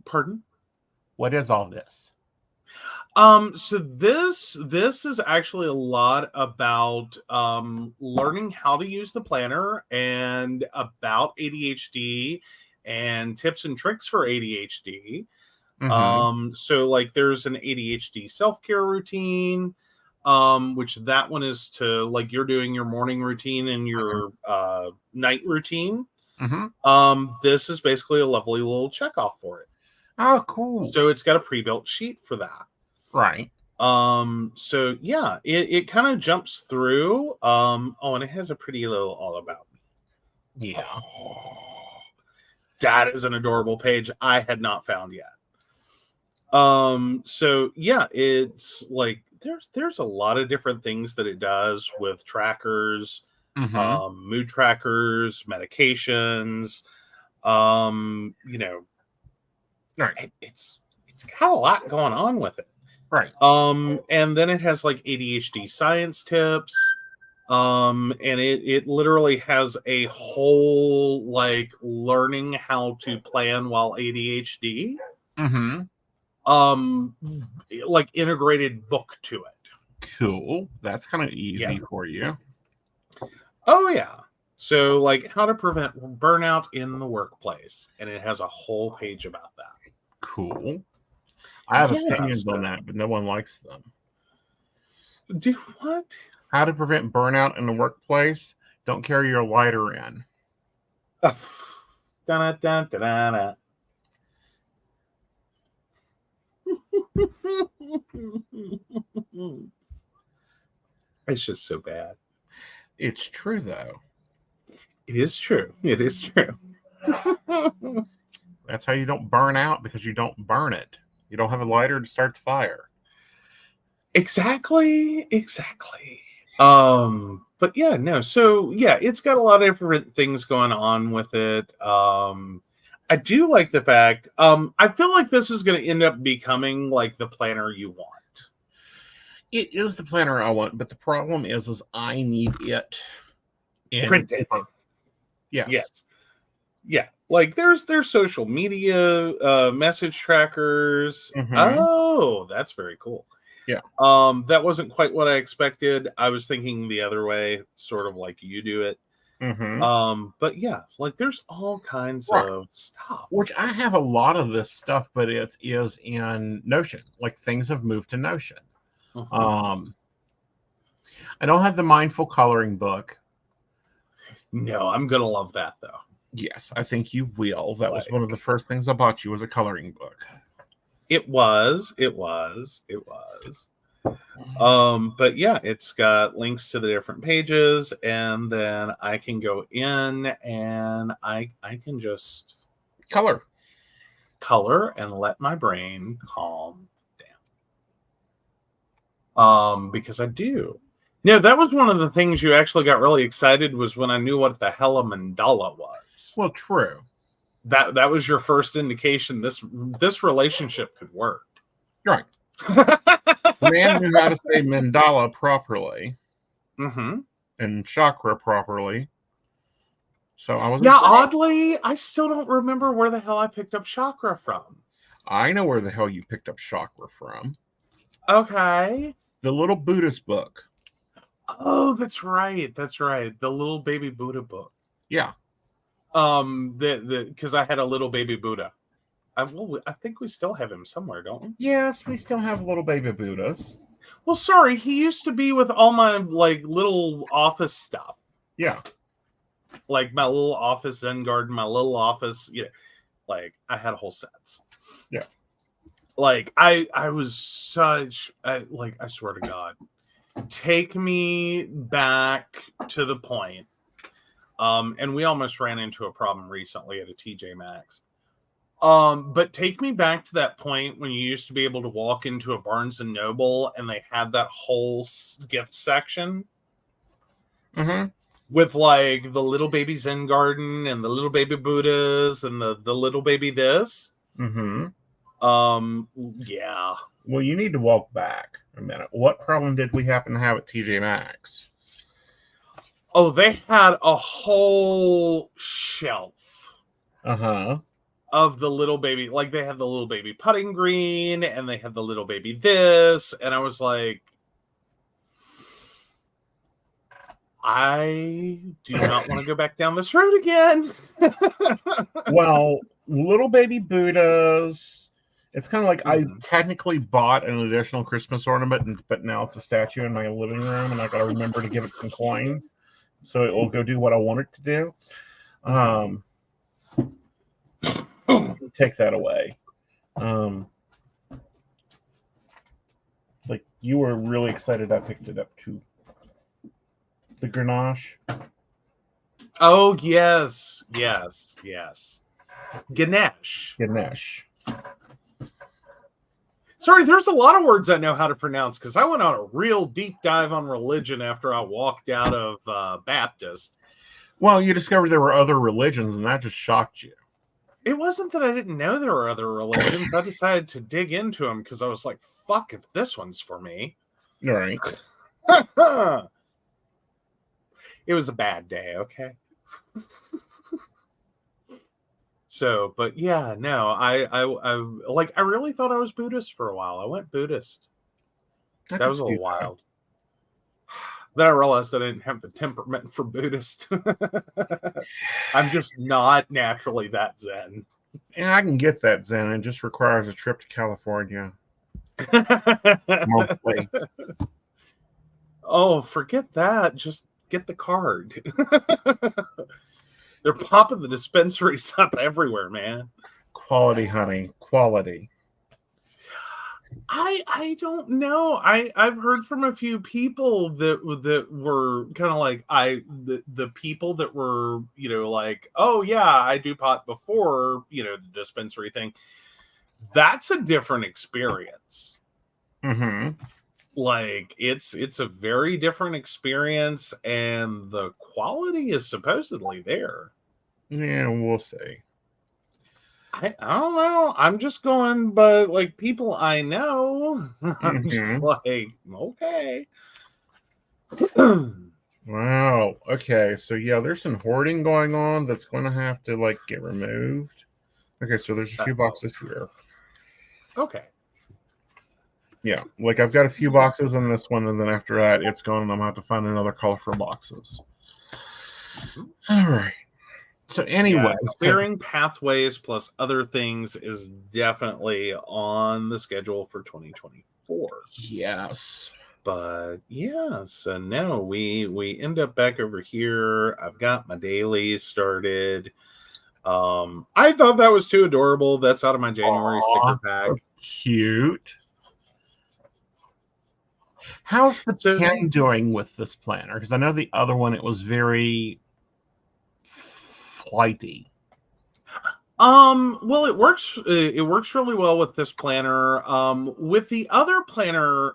Pardon? What is all this? So this is actually a lot about learning how to use the planner and about ADHD and tips and tricks for ADHD. So like there's an ADHD self-care routine, which that one is to like you're doing your morning routine and your night routine. This is basically a lovely little checkoff for it. Oh, cool. So it's got a pre-built sheet for that. Right. So yeah, it kind of jumps through. And it has a pretty little all about me. Yeah. Oh, that is an adorable page I had not found yet. So yeah, it's like there's a lot of different things that it does with trackers, mood trackers, medications, Right. It's got a lot going on with it. Right. And then it has like ADHD science tips. And it literally has a whole like learning how to plan while ADHD. Like integrated book to it. Cool. That's kind of easy for you. Oh yeah. So like how to prevent burnout in the workplace. And it has a whole page about that. Cool. I have opinions on that, but no one likes them. Do what? How to prevent burnout in the workplace. Don't carry your lighter in. It's just so bad. It's true, though. It is true. It is true. That's how you don't burn out, because you don't burn it. You don't have a lighter to start the fire. Exactly. But yeah, no. So yeah, it's got a lot of different things going on with it. I do like the fact. I feel like this is going to end up becoming like the planner you want. It is the planner I want, but the problem is I need it printed. Yes. Yeah. Like there's social media message trackers. Oh, that's very cool. Yeah. That wasn't quite what I expected. I was thinking the other way, sort of like you do it. But yeah, like there's all kinds of stuff. Which I have a lot of this stuff, but it is in Notion. Like things have moved to Notion. I don't have the mindful coloring book. No, I'm gonna love that though. Yes, I think you will. That was one of the first things I bought you, was a coloring book. It was. But yeah, it's got links to the different pages, and then I can go in and I can just color and let my brain calm down. Because I do. Yeah, that was one of the things you actually got really excited was when I knew what the hell a mandala was. Well, true. That was your first indication this relationship could work. Right. The man knew how to say mandala properly. And chakra properly. So I was oddly, I still don't remember where the hell I picked up chakra from. I know where the hell you picked up chakra from. Okay. The little Buddhist book. Oh, that's right. The little baby Buddha book. Yeah. Because I had a little baby Buddha. I think we still have him somewhere, don't we? Yes, we still have little baby Buddhas. Well, sorry, he used to be with all my like little office stuff. Yeah. Like my little office Zen garden, my little office, like I had a whole sets. Yeah. Like I was such I swear to God, take me back to the point. And we almost ran into a problem recently at a TJ Maxx. But take me back to that point when you used to be able to walk into a Barnes and Noble and they had that whole gift section. Mm-hmm. With like the little baby Zen garden and the little baby Buddhas and the little baby this. Mm-hmm. Yeah. Well, you need to walk back a minute. What problem did we happen to have at TJ Maxx? Oh, they had a whole shelf. Uh-huh. Of the little baby, like they had the little baby putting green and they had the little baby this, and I was like, I do not want to go back down this road again. Well, little baby Buddhas, it's kind of like I technically bought an additional Christmas ornament, but now it's a statue in my living room, and I got to remember to give it some coins so it will go do what I want it to do. Take that away. Like you were really excited I picked it up too. The Grenache. Oh yes. Ganesh. Sorry, there's a lot of words I know how to pronounce because I went on a real deep dive on religion after I walked out of Baptist. Well, you discovered there were other religions, and that just shocked you. It wasn't that I didn't know there were other religions. I decided to dig into them because I was like, fuck if this one's for me. All right. It was a bad day, okay? So, but yeah, no, I really thought I was Buddhist for a while. I went Buddhist. That was a little wild. Then I realized I didn't have the temperament for Buddhist. I'm just not naturally that Zen. And I can get that Zen. It just requires a trip to California. Monthly. Oh, forget that. Just get the card. They're popping the dispensaries up everywhere, man. Quality, honey. Quality. I don't know. I've heard from a few people that were kind of like the people that were, like, oh yeah, I do pot before, the dispensary thing. That's a different experience. Mm-hmm. Like it's a very different experience, and the quality is supposedly there. Yeah, we'll see. I don't know. I'm just going, but like people I know, I'm just like, okay. Wow. Okay. So yeah, there's some hoarding going on that's going to have to like get removed. Okay. So there's a few boxes here. Okay. Yeah. Like I've got a few boxes in this one, and then after that, it's gone, and I'm going to have to find another color for boxes. All right. So anyway, clearing pathways plus other things is definitely on the schedule for 2024. Yes. But yeah, so now we end up back over here. I've got my dailies started. I thought that was too adorable. That's out of my January sticker pack. Cute. How's the pen doing with this planner? Because I know the other one, it was very flighty. Well, it works really well with this planner. With the other planner,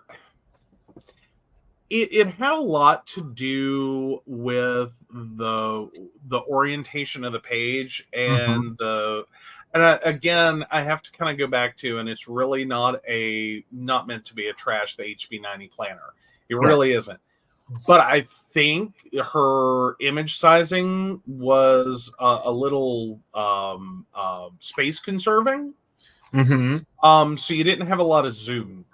it had a lot to do with the orientation of the page and again, I have to kind of go back to, and it's really not meant to be a trash the HB90 planner. It really isn't. But I think her image sizing was a little space conserving. So you didn't have a lot of zoom.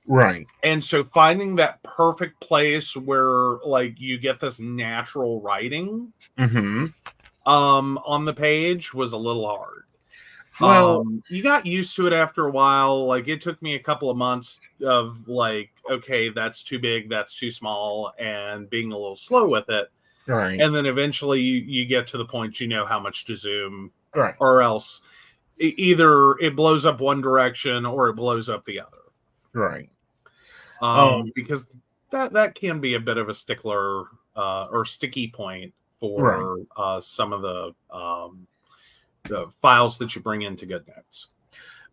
Right. And so finding that perfect place where like you get this natural writing on the page was a little hard. Well, You got used to it after a while. Like, it took me a couple of months of like, okay, that's too big, that's too small, and being a little slow with it. right, And then eventually you get to the point you know how much to zoom, right, or else either it blows up one direction or it blows up the other. right. Because that can be a bit of a stickler or sticky point Right. for some of the files that you bring into GoodNotes.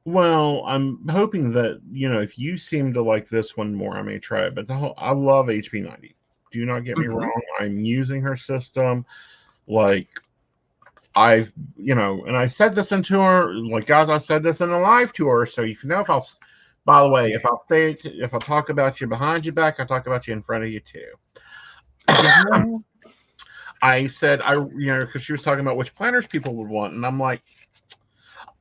Well, I'm hoping that, if you seem to like this one more, I may try it. But I love HP90. Do not get me wrong. I'm using her system. Like, and I said this into her, like, guys, I said this in a live to her. So by the way, if I talk about you behind your back, I talk about you in front of you too. I said, because she was talking about which planners people would want. And I'm like,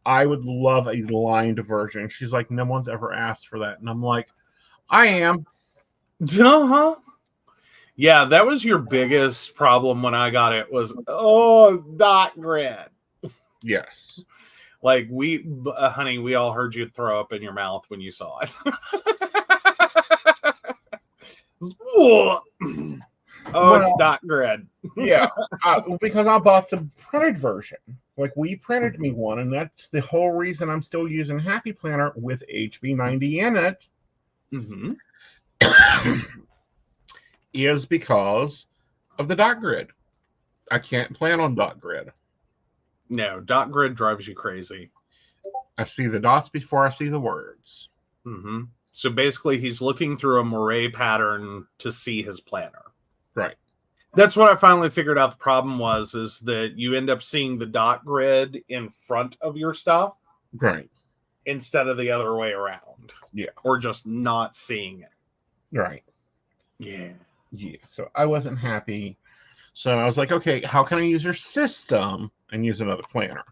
I would love a lined version. She's like, no one's ever asked for that. And I'm like, I am. Yeah, that was your biggest problem when I got it was, dot grid. Yes. Like, honey, we all heard you throw up in your mouth when you saw it. It's dot grid. Yeah, because I bought the printed version. Like, we printed me one, and that's the whole reason I'm still using Happy Planner with HB90 in it. Is because of the dot grid. I can't plan on dot grid. No, dot grid drives you crazy. I see the dots before I see the words. So basically, he's looking through a moire pattern to see his planner. Right. That's what I finally figured out the problem was, is that you end up seeing the dot grid in front of your stuff. Right. Instead of the other way around. Yeah. Or just not seeing it. Right. Yeah. Yeah. So I wasn't happy. So I was like, okay, how can I use your system and use another planner?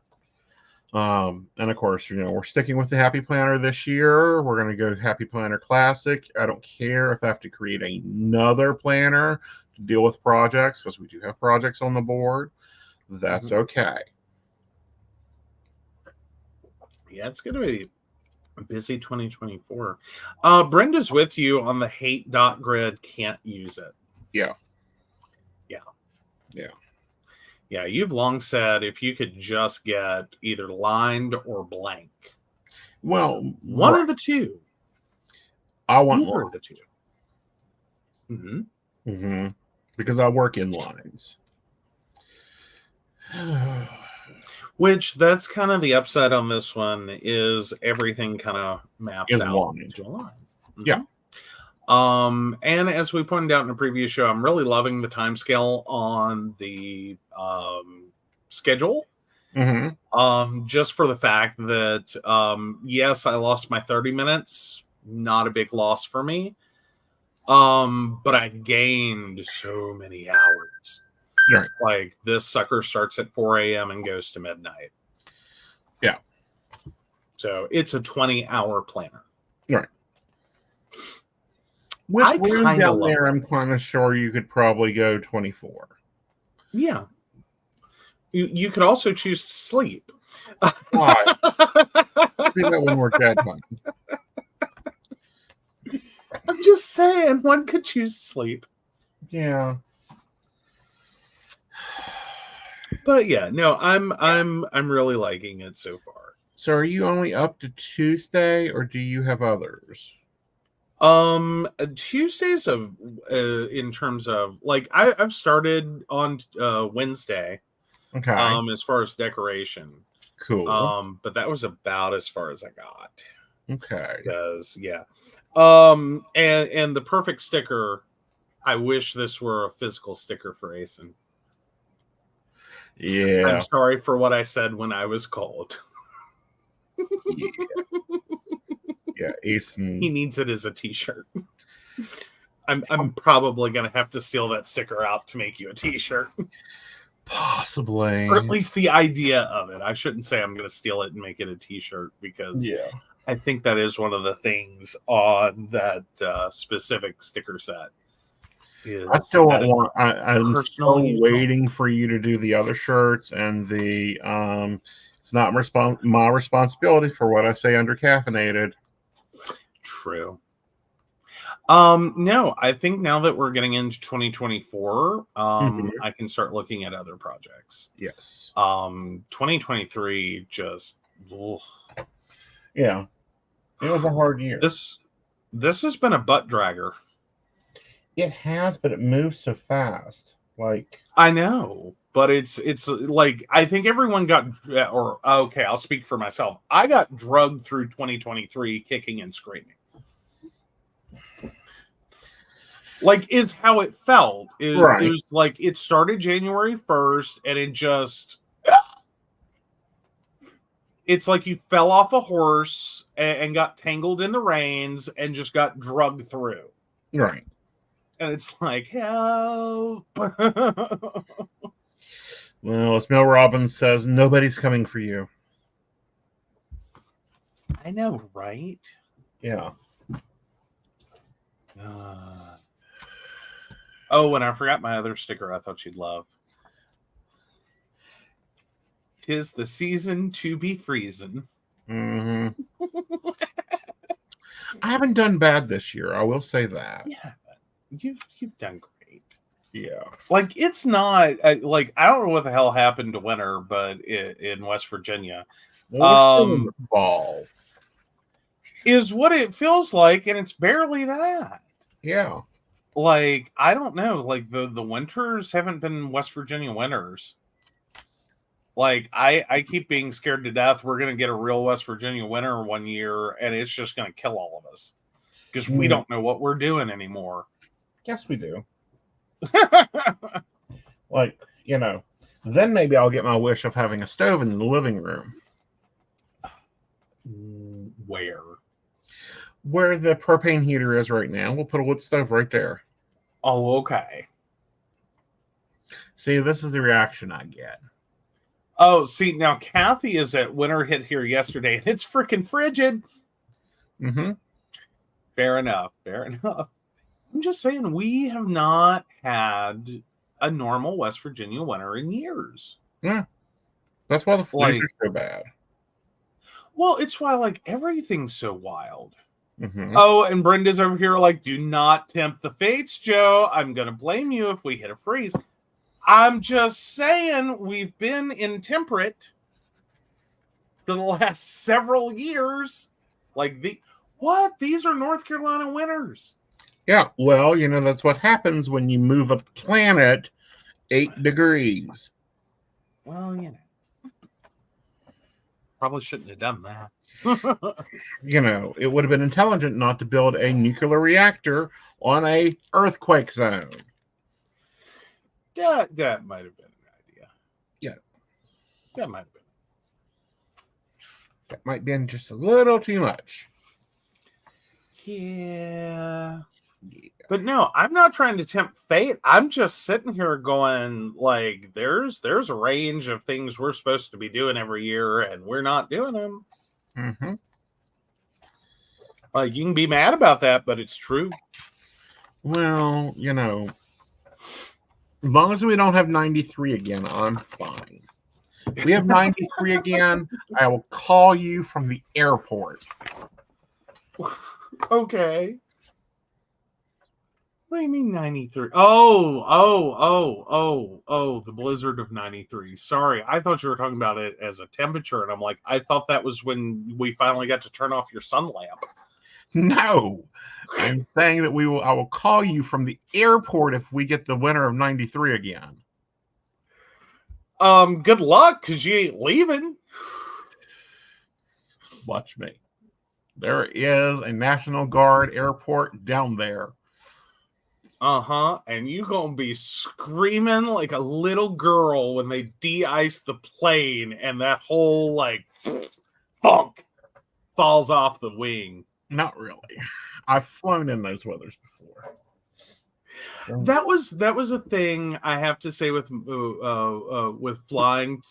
And of course, we're sticking with the Happy Planner this year. We're going to go Happy Planner Classic. I don't care if I have to create another planner to deal with projects, because we do have projects on the board. That's okay. Yeah, it's going to be a busy 2024. Brenda's with you on the hate dot grid, can't use it. Yeah. Yeah, you've long said if you could just get either lined or blank. Well, one of the two. I want either one of the two. Because I work in lines. Which, that's kind of the upside on this one, is everything kind of maps out into a line. Yeah. And as we pointed out in a previous show, I'm really loving the time scale on the schedule. Just for the fact that, yes, I lost my 30 minutes. Not a big loss for me. But I gained so many hours. Right. Like, this sucker starts at 4 a.m. and goes to midnight. Yeah. So it's a 20-hour planner. Right. With room down there, I'm kind of sure you could probably go 24. Yeah. You could also choose to sleep. Why? Do that when we're dead, honey. I'm just saying, one could choose to sleep. Yeah. But yeah, no, I'm really liking it so far. So are you only up to Tuesday, or do you have others? Tuesdays in terms of, like, I've started on Wednesday. Okay. As far as decoration. Cool. But that was about as far as I got. Okay. Because and the perfect sticker, I wish this were a physical sticker for Aeson. Yeah. I'm sorry for what I said when I was cold. Yeah, Aeson. He needs it as a t-shirt. I'm probably gonna have to steal that sticker out to make you a t-shirt. Possibly. Or at least the idea of it. I shouldn't say I'm gonna steal it and make it a t-shirt, because I think that is one of the things on that specific sticker set. I still want. I'm still waiting for you to do the other shirts and the It's not my responsibility for what I say under caffeinated. True. No, I think now that we're getting into 2024, I can start looking at other projects. Yes. 2023 just yeah. It was a hard year. This has been a butt dragger. It has, but it moves so fast. Like, I know, but it's like I think everyone got okay, I'll speak for myself. I got drugged through 2023 kicking and screaming. Like, is how it felt. It was like it started January 1st, and it just it's like you fell off a horse and got tangled in the reins and just got drugged through. Right. And it's like, help. Well, as Mel Robbins says, nobody's coming for you. I know, right? Yeah. Oh, and I forgot my other sticker I thought you'd love. 'Tis the season to be freezing. Mm-hmm. I haven't done bad this year. I will say that. Yeah, you've done great. Yeah. Like, it's not like I don't know what the hell happened to winter, but in West Virginia, ball is what it feels like, and it's barely that. Yeah. Like, I don't know. Like, the winters haven't been West Virginia winters. Like, I keep being scared to death we're going to get a real West Virginia winter one year, and it's just going to kill all of us. Because we don't know what we're doing anymore. Yes, we do. Like, then maybe I'll get my wish of having a stove in the living room. Where? Where the propane heater is right now. We'll put a wood stove right there. Oh, okay. See, this is the reaction I get. Oh, see, now Kathy is at winter hit here yesterday, and it's freaking frigid. Mm-hmm. Fair enough. I'm just saying, we have not had a normal West Virginia winter in years. Yeah. That's why the flus are so bad. Well, it's why, like, everything's so wild. Mm-hmm. Oh, and Brenda's over here like, do not tempt the fates, Joe. I'm going to blame you if we hit a freeze. I'm just saying we've been intemperate for the last several years. Like, these are North Carolina winters. Yeah, well, that's what happens when you move a planet 8 degrees. Well, probably shouldn't have done that. It would have been intelligent not to build a nuclear reactor on a earthquake zone. That might have been an idea. Yeah. That might have been. That might have been just a little too much. Yeah. But no, I'm not trying to tempt fate. I'm just sitting here going, like, there's a range of things we're supposed to be doing every year, and we're not doing them. Mm-hmm. Like, you can be mad about that, but it's true. Well, as long as we don't have 93 again, I'm fine. If we have 93 again, I will call you from the airport. Okay. What do you mean 93? Oh, the blizzard of 93. Sorry, I thought you were talking about it as a temperature, and I'm like, I thought that was when we finally got to turn off your sun lamp. No, I'm saying that I will call you from the airport if we get the winter of 93 again. Good luck, because you ain't leaving. Watch me. There is a National Guard airport down there. Uh-huh. And you gonna be screaming like a little girl when they de-ice the plane and that whole, like, funk falls off the wing. Not really. I've flown in those weathers before. That was a thing I have to say with flying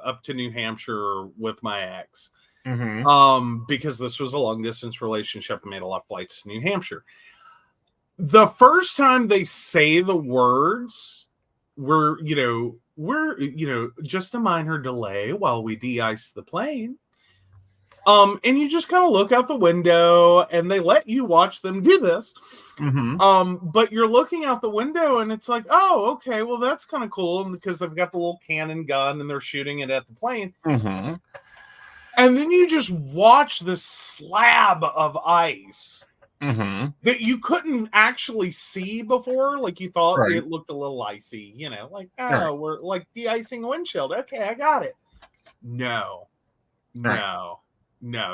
up to New Hampshire with my ex. Mm-hmm. Because this was a long distance relationship and made a lot of flights to New Hampshire. The first time they say the words, we're we're, just a minor delay while we de-ice the plane. And you just kind of look out the window and they let you watch them do this. But you're looking out the window and it's like, oh, okay, well, that's kind of cool because they've got the little cannon gun and they're shooting it at the plane. And then you just watch this slab of ice that you couldn't actually see before. Like you thought it looked a little icy, like, oh, we're like de-icing a windshield. Okay, I got it. No,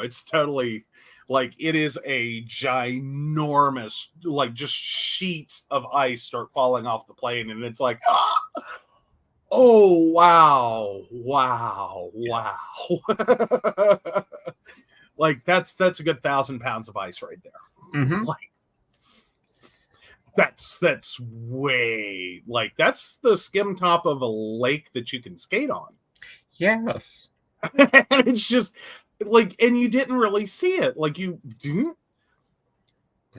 it's totally like it is a ginormous, like just sheets of ice start falling off the plane. And it's like, oh, wow. Like that's a good 1,000 pounds of ice right there. Like that's way, like that's the skim top of a lake that you can skate on. Yes. And it's just like, and you didn't really see it. Like you didn't.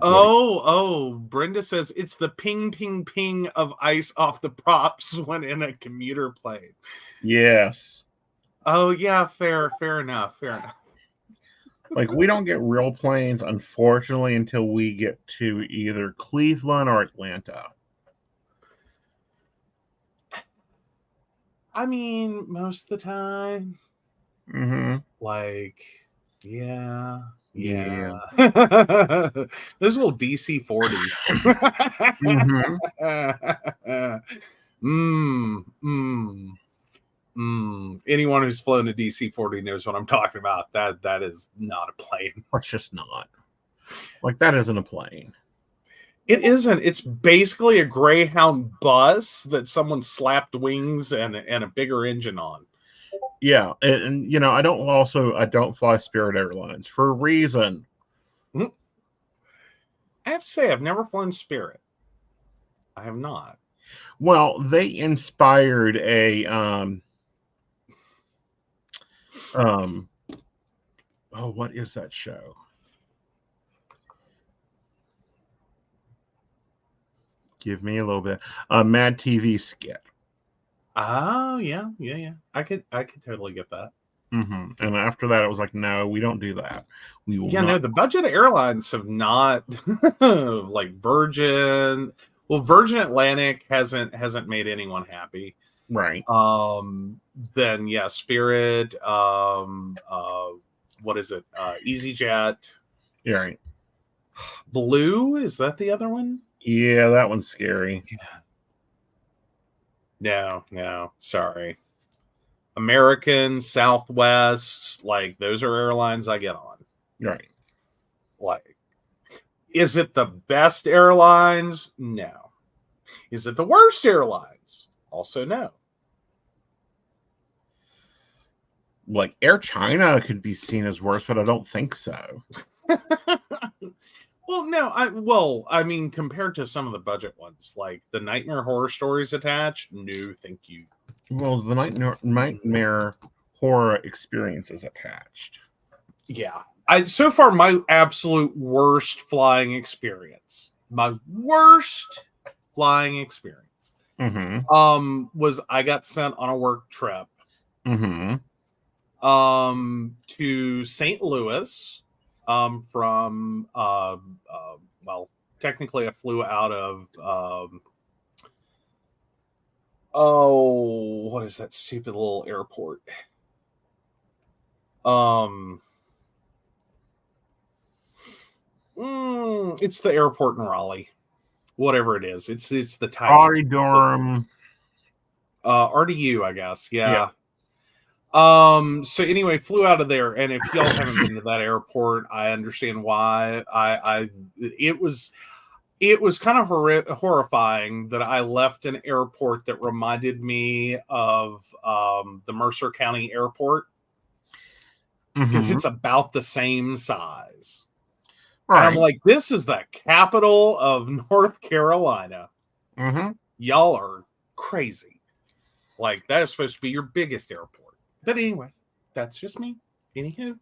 Oh, Brenda says it's the ping, ping, ping of ice off the props when in a commuter plane. Yes. Oh yeah, fair enough. Like we don't get real planes, unfortunately, until we get to either Cleveland or Atlanta. I mean, most of the time. Like, yeah. Those little DC-40s. Anyone who's flown a DC-40 knows what I'm talking about. That is not a plane. It's just not. Like that isn't a plane. It isn't. It's basically a Greyhound bus that someone slapped wings and a bigger engine on. Yeah, and I don't fly Spirit Airlines for a reason. I have to say, I've never flown Spirit. I have not. Well, they inspired a what is that show? Give me a little bit. A Mad TV skit. Oh, yeah. I could totally get that. And after that, it was like, no, we don't do that. We will. Yeah, no, the budget airlines have not like Virgin. Well, Virgin Atlantic hasn't made anyone happy. Right. Then yeah, Spirit. What is it? EasyJet. Yeah. Right. Blue, is that the other one? Yeah, that one's scary. No, sorry. American, Southwest, like those are airlines I get on. Right. Like, is it the best airlines? No. Is it the worst airlines? Also no. Like Air China could be seen as worse, but I don't think so. Well, no, I mean, compared to some of the budget ones, like the Nightmare Horror Stories attached, no, thank you. Well, the Nightmare Horror Experience is attached. Yeah. So far, my absolute worst flying experience. My worst flying experience. Was I got sent on a work trip. To St. Louis. From well, technically I flew out of what is that stupid little airport? It's the airport in Raleigh. Whatever it is. It's the tiny Durham. RDU, I guess. Yeah. So anyway, flew out of there, and if y'all haven't been to that airport, I understand why. It was kind of horrifying that I left an airport that reminded me of the Mercer County Airport, because it's about the same size. Right. And I'm like, this is the capital of North Carolina. Y'all are crazy. Like, that is supposed to be your biggest airport. But anyway, that's just me. Anywho.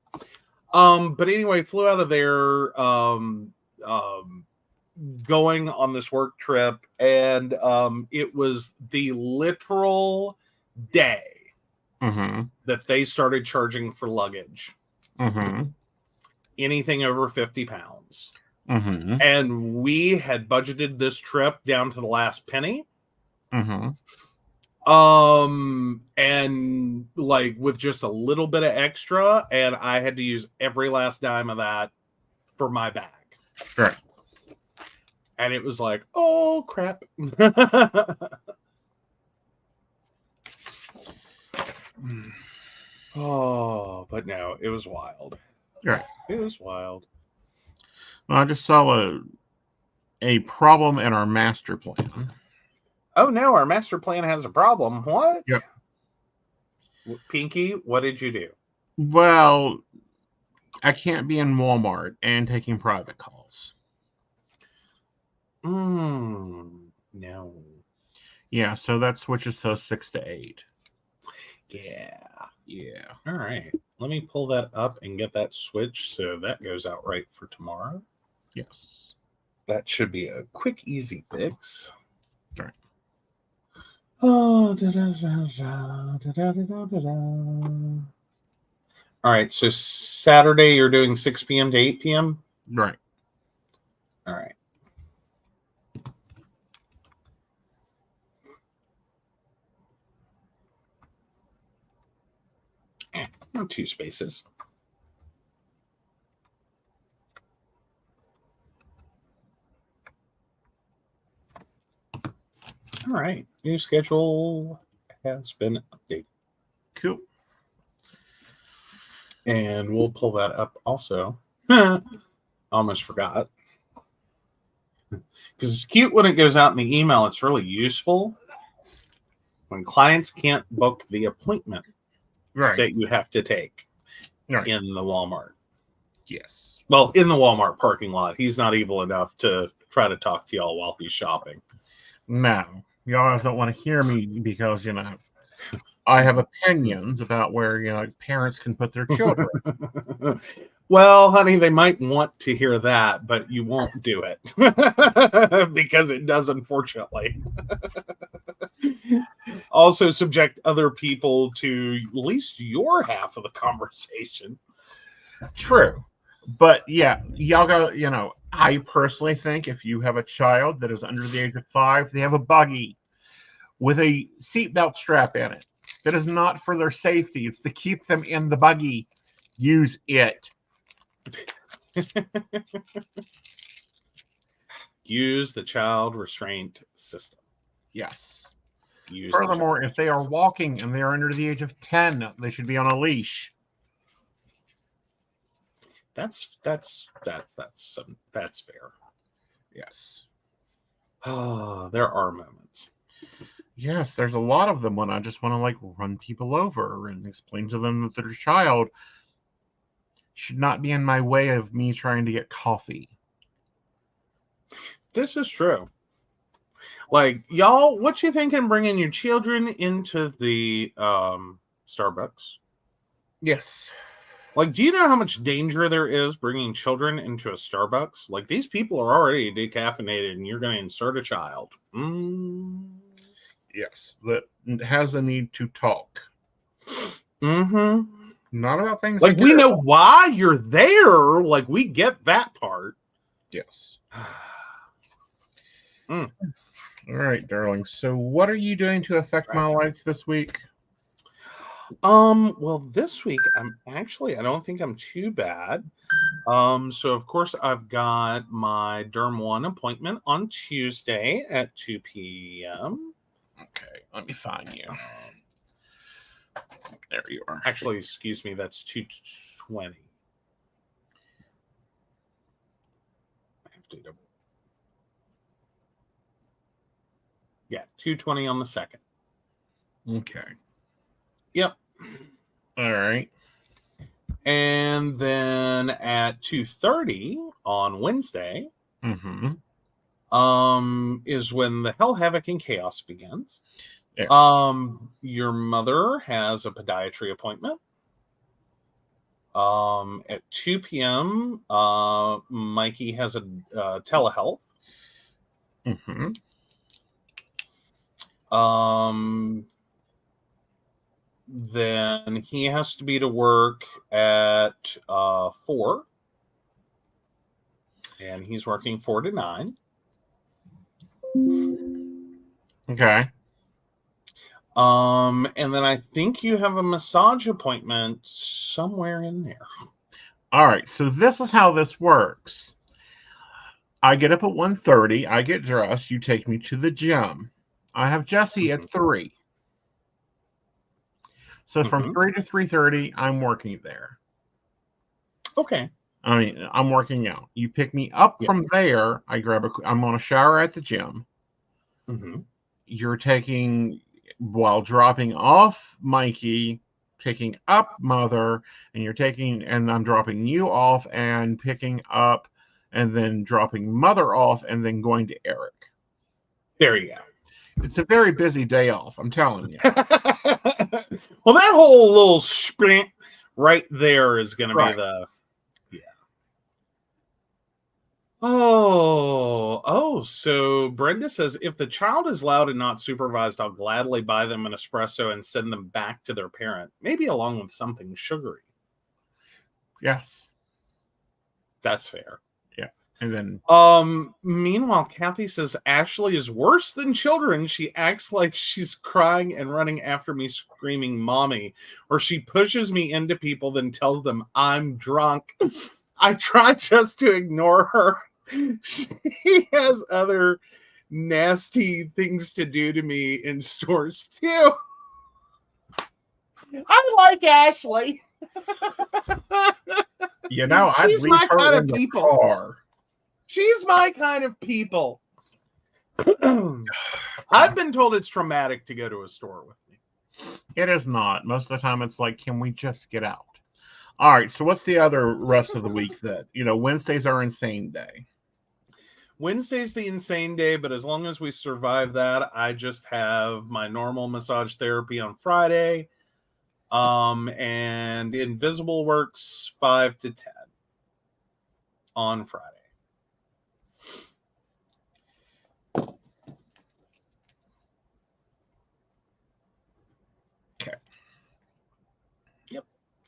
But anyway, flew out of there, going on this work trip, and it was the literal day Mm-hmm. that they started charging for luggage. Mm-hmm. Anything over 50 pounds. Mm-hmm. And we had budgeted this trip down to the last penny. Mm-hmm. And like with just a little bit of extra, and I had to use every last dime of that for my bag. Right. And it was like, oh crap. Oh, but no, it was wild. Right. It was wild. Well, I just saw a problem in our master plan. Oh no, our master plan has a problem. What? Yep. Pinky, what did you do? Well, I can't be in Walmart and taking private calls. No. Yeah, so that switches to 6 to 8. Yeah. Yeah. All right. Let me pull that up and get that switch so that goes out right for tomorrow. Yes. That should be a quick, easy fix. Right. Oh, all right. So Saturday, you're doing 6 p.m. to 8 p.m.? Right. All right. No 2 spaces. All right. New schedule has been updated. Cool. And we'll pull that up also. Almost forgot. Because it's cute when it goes out in the email. It's really useful when clients can't book the appointment Right. that you have to take Right. in the Walmart. Yes. Well, in the Walmart parking lot. He's not evil enough to try to talk to y'all while he's shopping. No. Y'all don't want to hear me because, I have opinions about where, parents can put their children. Well, honey, they might want to hear that, but you won't do it because it does, unfortunately. Also subject other people to at least your half of the conversation. True. But yeah, y'all got, I personally think if you have a child that is under the age of 5, they have a buggy with a seatbelt strap in it. That is not for their safety. It's to keep them in the buggy. Use it. Use the child restraint system. Yes. Furthermore, if they are walking and they are under the age of 10, they should be on a leash. That's fair. Yes. There are moments. Yes, there's a lot of them when I just want to run people over and explain to them that their child should not be in my way of me trying to get coffee. This is true. Y'all, what you think in bringing your children into the Starbucks? Yes. Do you know how much danger there is bringing children into a Starbucks? These people are already decaffeinated and you're going to insert a child. Yes, that has a need to talk. Mm-hmm. Not about things we know why you're there. We get that part. Yes. All right, darling. So what are you doing to affect my life this week? Well, this week I don't think I'm too bad. So of course I've got my Derm 1 appointment on Tuesday at 2 p.m. Okay, let me find you. There you are. Actually, excuse me, that's 2:20. I have to double. Yeah, 2:20 on the 2nd. Okay. Yep. All right. And then at 2:30 on Wednesday, is when the Hell, Havoc, and Chaos begins. Yeah. Your mother has a podiatry appointment. At 2 p.m., Mikey has a telehealth. then he has to be to work at 4. And he's working 4 to 9. Okay. And then I think you have a massage appointment somewhere in there. All right. So this is how this works. I get up at 1:30. I get dressed. You take me to the gym. I have Jesse at 3. So from 3 to 3:30, I'm working there. Okay. I mean, I'm working out. You pick me up from there. I'm on a shower at the gym. You're taking, while dropping off Mikey, picking up Mother, and I'm dropping you off and picking up, and then dropping Mother off, and then going to Eric. There you go. It's a very busy day off, I'm telling you. Well, that whole little sprint right there is going to be the... Oh, so Brenda says, if the child is loud and not supervised, I'll gladly buy them an espresso and send them back to their parent, maybe along with something sugary. Yes. That's fair. Yeah. And then meanwhile, Kathy says Ashley is worse than children. She acts like she's crying and running after me screaming mommy, or she pushes me into people then tells them I'm drunk. I try just to ignore her. She has other nasty things to do to me in stores too. I like Ashley. You know, I'd she's leave my her kind in of the people. car. She's my kind of people. I've been told it's traumatic to go to a store with me. It is not. Most of the time it's like, can we just get out? All right, so what's the other rest of the week that, Wednesdays are insane day. Wednesday's the insane day, but as long as we survive that, I just have my normal massage therapy on Friday. And Invisible works 5 to 10 on Friday. Okay. Yep.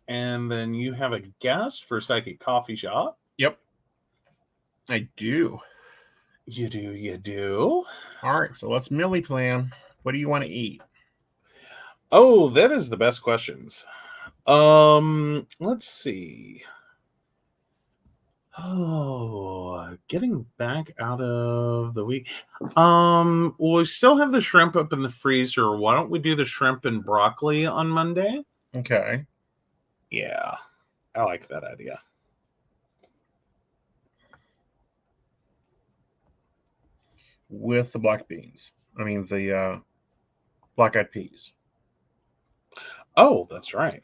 And then you have a guest for Psychic Coffee Shop. Yep. I do. You do. All right, so let's Millie plan. What do you want to eat? Oh, that is the best questions. Let's see. Oh, getting back out of the week. We still have the shrimp up in the freezer. Why don't we do the shrimp and broccoli on Monday? Okay. Yeah, I like that idea. With the black beans. I mean, the black-eyed peas. Oh, that's right.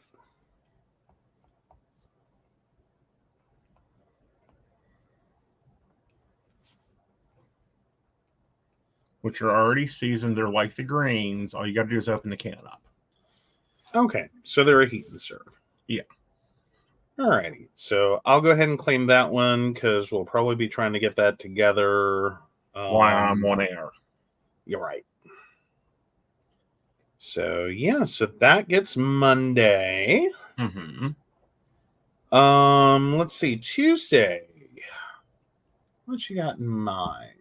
Which are already seasoned. They're like the greens. All you got to do is open the can up. Okay, so they're a heat and serve. Yeah. Alrighty, so I'll go ahead and claim that one because we'll probably be trying to get that together. While I'm on air. You're right. So, yeah, so that gets Monday. Mm-hmm. Let's see, Tuesday. What you got in mind?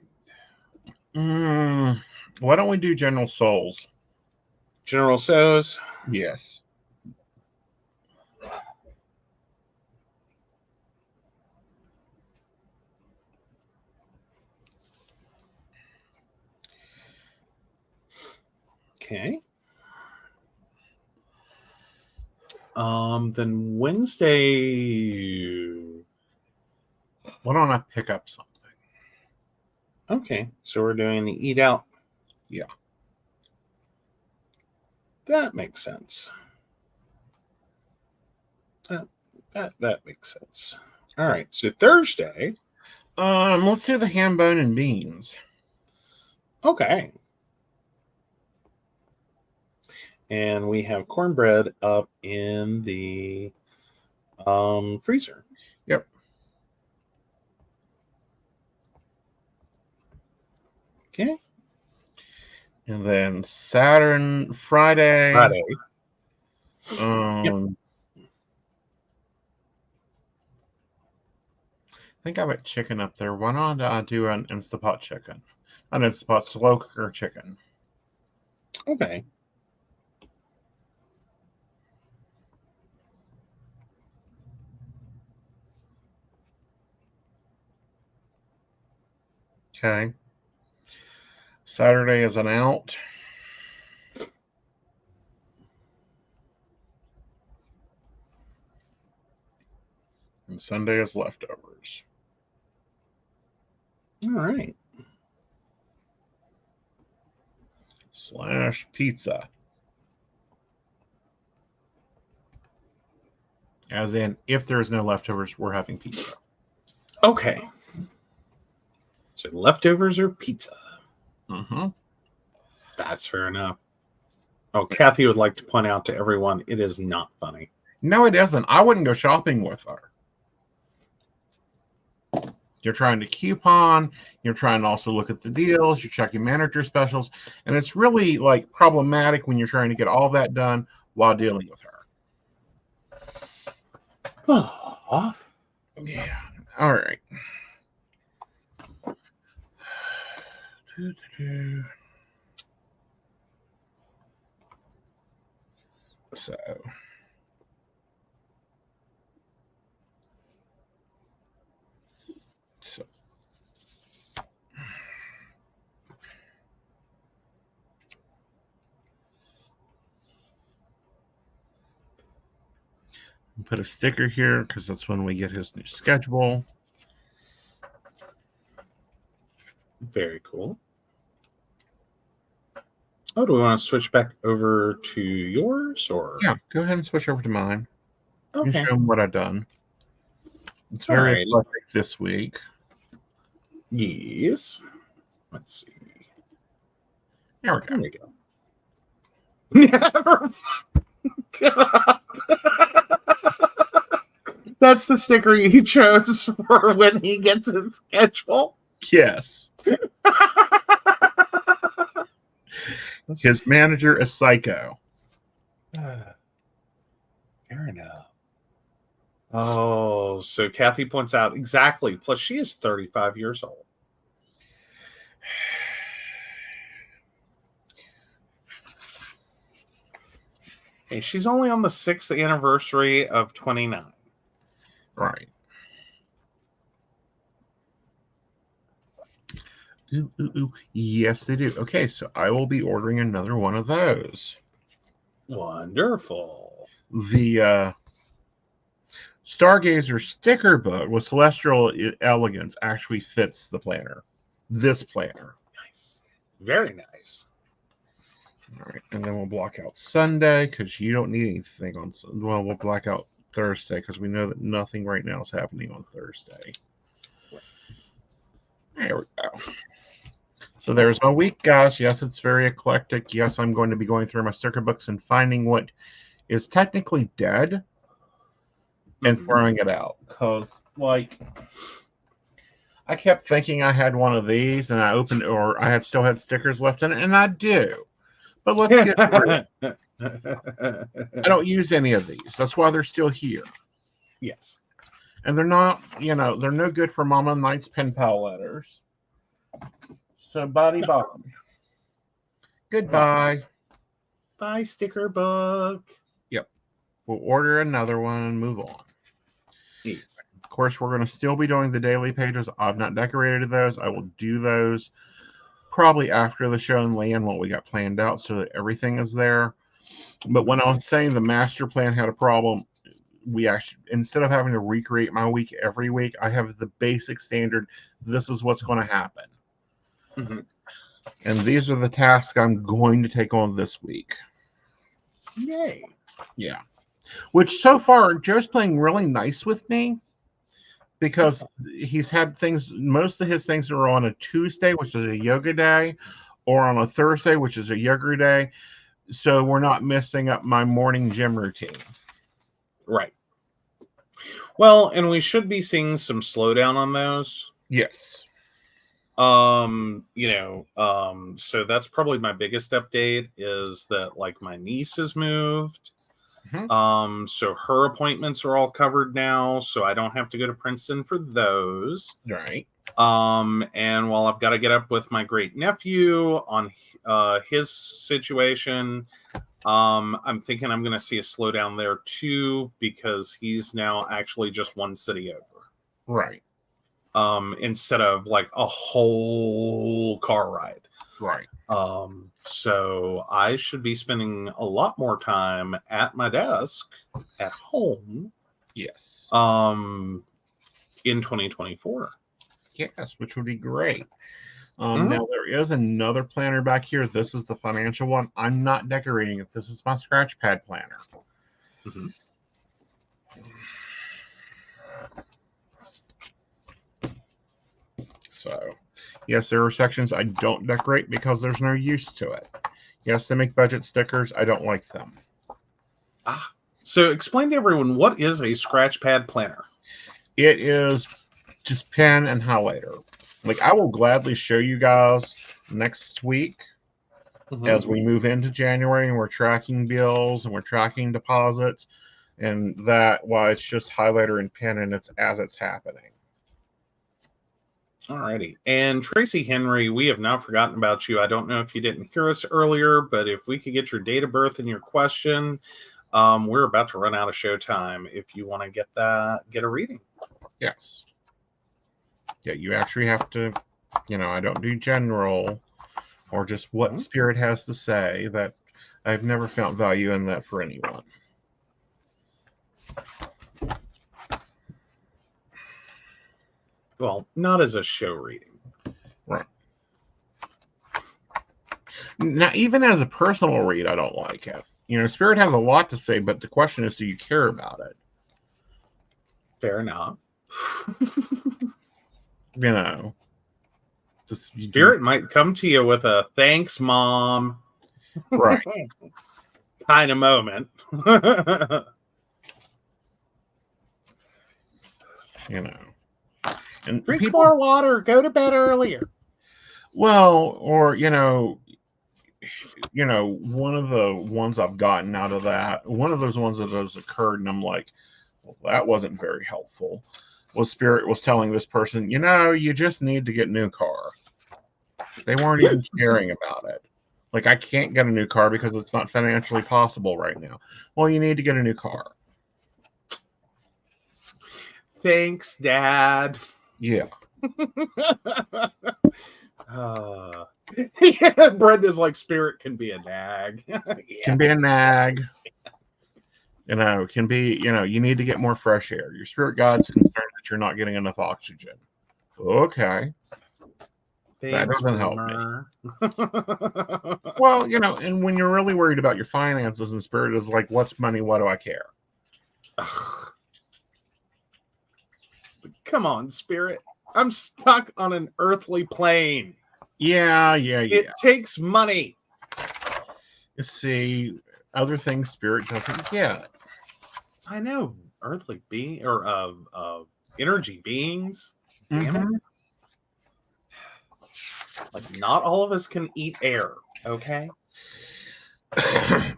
Why don't we do General Souls? General So's? Yes. Okay. Then Wednesday. Why don't I pick up something? Okay, so we're doing the eat out. Yeah. That makes sense. That makes sense. All right, so Thursday. Let's do the ham, bone, and beans. Okay. And we have cornbread up in the freezer. Yep. Okay. And then Friday. I think I have a chicken up there. Why not do an Instapot chicken? An Instapot slow cooker chicken. Okay. Okay. Saturday is an out. And Sunday is leftovers. All right. / pizza. As in, if there's no leftovers, we're having pizza. Okay. So leftovers or pizza? Mm-hmm. That's fair enough. Oh, Kathy would like to point out to everyone, it is not funny. No, it isn't. I wouldn't go shopping with her. You're trying to coupon. You're trying to also look at the deals. You're checking manager specials. And it's really like problematic when you're trying to get all that done while dealing with her. Oh. Yeah. All right. So. Put a sticker here because that's when we get his new schedule. Very cool. Oh, do we want to switch back over to yours, or? Yeah, go ahead and switch over to mine. Okay. And show them what I've done. It's very eclectic this week. Yes. Let's see. There we go. Never. God. That's the sticker you chose for when he gets his schedule? Yes. His manager is psycho. Fair enough. Oh, so Kathy points out exactly. Plus, she is 35 years old. Hey, she's only on the 6th anniversary of 29. Right. Ooh, ooh, ooh. Yes, they do. Okay, so I will be ordering another one of those. Wonderful. The Stargazer sticker book with Celestial Elegance actually fits the planner. This planner. Nice. Very nice. All right, and then we'll block out Sunday because you don't need anything on. Well, we'll block out Thursday because we know that nothing right now is happening on Thursday. There we go. So there's my week, guys. Yes, it's very eclectic. Yes, I'm going to be going through my sticker books and finding what is technically dead and throwing it out. Because, like, I kept thinking I had one of these and I opened, or I still had stickers left in it, and I do. But let's get rid of it. I don't use any of these. That's why they're still here. Yes. And they're not, they're no good for Mama Knight's pen pal letters. So, bye. Goodbye. Bye, sticker book. Yep. We'll order another one and move on. Yes. Of course, we're going to still be doing the daily pages. I've not decorated those. I will do those probably after the show and land what we got planned out so that everything is there. But when I was saying the master plan had a problem, we actually, instead of having to recreate my week every week, I have the basic standard. This is what's going to happen. Mm-hmm. And these are the tasks I'm going to take on this week. Yay. Yeah. Which so far, Joe's playing really nice with me because he's had things, most of his things are on a Tuesday, which is a yoga day, or on a Thursday, which is a yoga day. So we're not messing up my morning gym routine. Right. Well, and we should be seeing some slowdown on those. Yes. So that's probably my biggest update is that, like, my niece has moved. So her appointments are all covered now, so I don't have to go to Princeton for those. Right. And while I've got to get up with my great nephew on his situation, I'm thinking I'm going to see a slowdown there too, because he's now actually just one city over. Right. Instead of like a whole car ride. Right. So I should be spending a lot more time at my desk at home. Yes. In 2024. Yes, which would be great. Now there is another planner back here. This is the financial one. I'm not decorating it. This is my scratch pad planner. So, yes, there are sections I don't decorate because there's no use to it. Yes, they make budget stickers. I don't like them. So explain to everyone, what is a scratch pad planner? It is just pen and highlighter. Like, I will gladly show you guys next week as we move into January and we're tracking bills and we're tracking deposits, and that, why it's just highlighter and pen and it's as it's happening. Alrighty. And Tracy Henry, we have not forgotten about you. I don't know if you didn't hear us earlier, but if we could get your date of birth and your question, we're about to run out of show time. If you want to get a reading. Yes. Yeah, you actually have to, I don't do general or just what Spirit has to say. That I've never found value in that for anyone. Well, not as a show reading. Right. Now, even as a personal read, I don't like it. Spirit has a lot to say, but the question is, do you care about it? Fair enough. Spirit might come to you with a "thanks, Mom," right, kind of moment. And drink more water. Go to bed earlier. Well, or one of the ones I've gotten out of that, one of those ones that has occurred, and I'm like, well, that wasn't very helpful. Was Spirit was telling this person, you just need to get a new car. They weren't even caring about it. Like, I can't get a new car because it's not financially possible right now. Well, you need to get a new car. Thanks, Dad. Yeah. Brenda's like, Spirit can be a nag. Yes. Can be a nag. Can be, you need to get more fresh air. Your spirit guide's concerned that you're not getting enough oxygen. Okay. Thanks, that doesn't help me. Well, and when you're really worried about your finances, and Spirit is like, what's money? What do I care? Come on, Spirit. I'm stuck on an earthly plane. Yeah. It takes money. You see, other things Spirit doesn't get. I know, earthly being or energy beings. Damn it! Like, not all of us can eat air. Okay.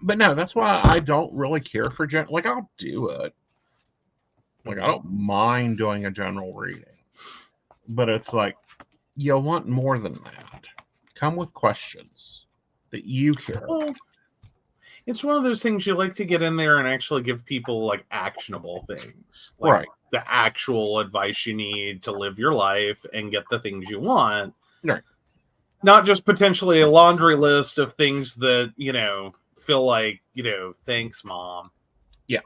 But no, that's why I don't really care for like, I'll do it. Like, I don't mind doing a general reading, but it's like, you want more than that. Come with questions that you care about. It's one of those things you like to get in there and actually give people like actionable things, like right? The actual advice you need to live your life and get the things you want. Right. Not just potentially a laundry list of things that, feel like, thanks, Mom. Yeah.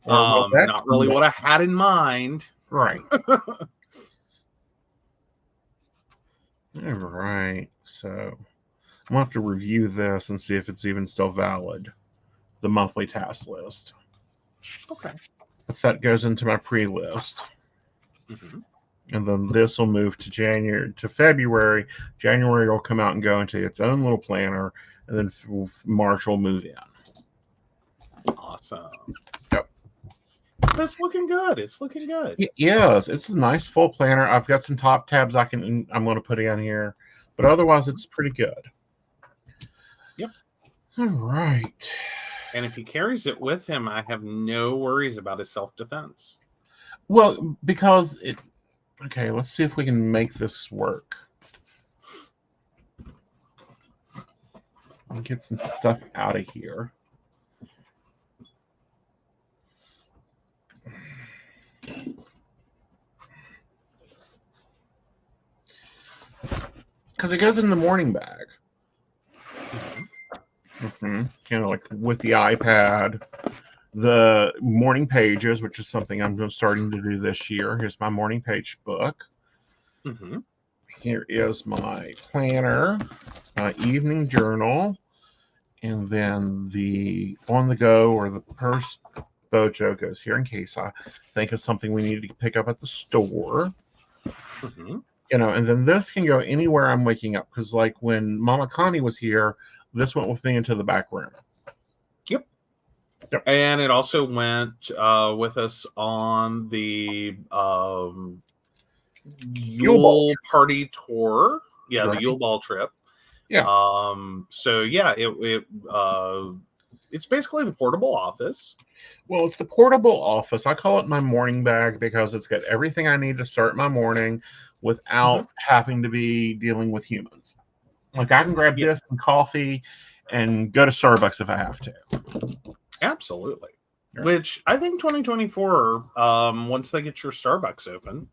Not really what I had in mind. Right. All right. So I'm going to have to review this and see if it's even still valid. The monthly task list. Okay. If that goes into my pre-list. And then this will move to February. January will come out and go into its own little planner. And then March will move in. Awesome. Yep. But it's looking good. Yes, it's a nice full planner. I've got some top tabs I'm going to put in here. But otherwise, it's pretty good. Yep. All right. And if he carries it with him, I have no worries about his self-defense. Well, because it. Okay, let's see if we can make this work. I'll get some stuff out of here. Because it goes in the morning bag. You know, like with the iPad, the morning pages, which is something I'm starting to do this year. Here's my morning page book. Here is my planner, my evening journal, and then the on the go or the purse bojo goes here in case I think of something we need to pick up at the store. You know, and then this can go anywhere I'm waking up, because like when Mama Connie was here, this went with me into the back room. Yep. And it also went with us on the Yule party tour. Yeah, right. The Yule Ball trip. Yeah. So yeah, it's basically the portable office. Well, it's the portable office. I call it my morning bag because it's got everything I need to start my morning without having to be dealing with humans. Like I can grab this and coffee and go to Starbucks if I have to. Absolutely. Right. Which I think 2024, once they get your Starbucks open,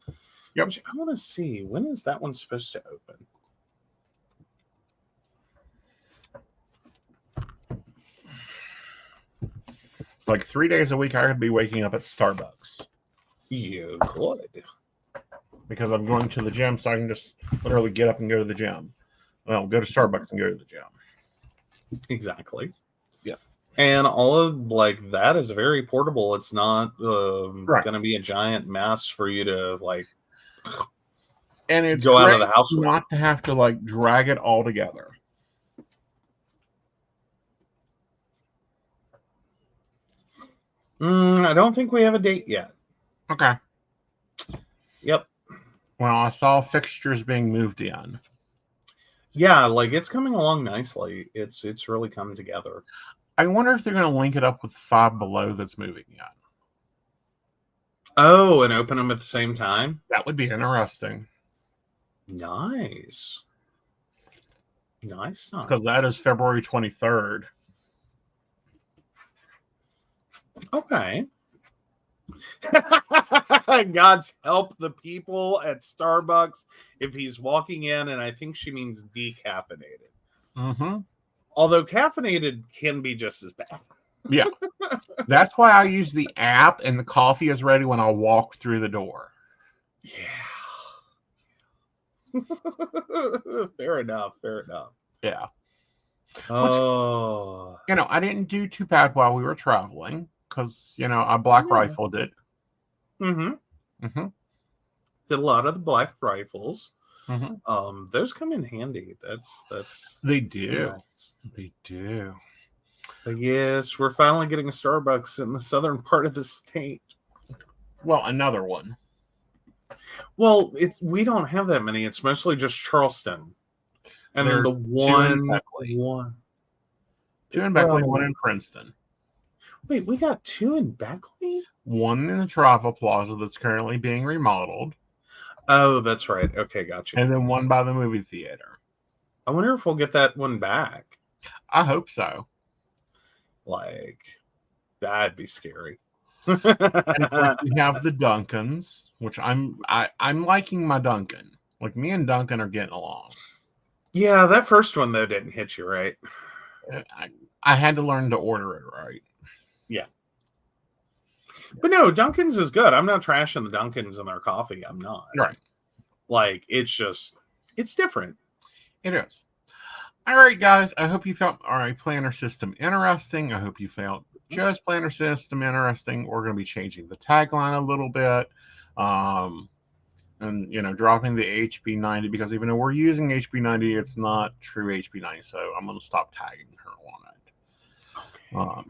which I want to see, when is that one supposed to open? Like 3 days a week, I could be waking up at Starbucks. You could. Because I'm going to the gym, so I can just literally get up and go to the gym. Well, go to Starbucks and go to the gym. Exactly. Yeah. And all of like that is very portable. It's not going to be a giant mess for you to like and it's go out of the house with. Not to have to like drag it all together. I don't think we have a date yet. Okay. Yep. Well, I saw fixtures being moved in. Yeah, like it's coming along nicely. It's really come together. I wonder if they're going to link it up with Five Below that's moving in. Oh, and open them at the same time? That would be interesting. Nice. Nice. Because that is February 23rd. Okay. God's help the people at Starbucks if he's walking in, and I think she means decaffeinated. Although caffeinated can be just as bad. Yeah. That's why I use the app, and the coffee is ready when I walk through the door. Yeah. Fair enough. Yeah. Oh. Which, I didn't do too bad while we were traveling. Because, I black rifled it. Did a lot of the black rifles. Those come in handy. That's they do. Nice. They do. But yes, we're finally getting a Starbucks in the southern part of the state. Well, another one. Well, we don't have that many. It's mostly just Charleston. And then the one. Two in Beckley, one in Princeton. Wait, we got two in Beckley? One in the Travel Plaza that's currently being remodeled. Oh, that's right. Okay, gotcha. And then one by the movie theater. I wonder if we'll get that one back. I hope so. Like, that'd be scary. And we have the Duncans, which I'm liking my Duncan. Like, me and Duncan are getting along. Yeah, that first one, though, didn't hit you right. I had to learn to order it right. Yeah. But no, Dunkin's is good. I'm not trashing the Dunkin's in their coffee. I'm not. Right. Like, it's different. It is. All right, guys. I hope you found our planner system interesting. I hope you found Joe's planner system interesting. We're going to be changing the tagline a little bit. And, dropping the HB90, because even though we're using HB90, it's not true HB90. So I'm going to stop tagging her on it. Okay.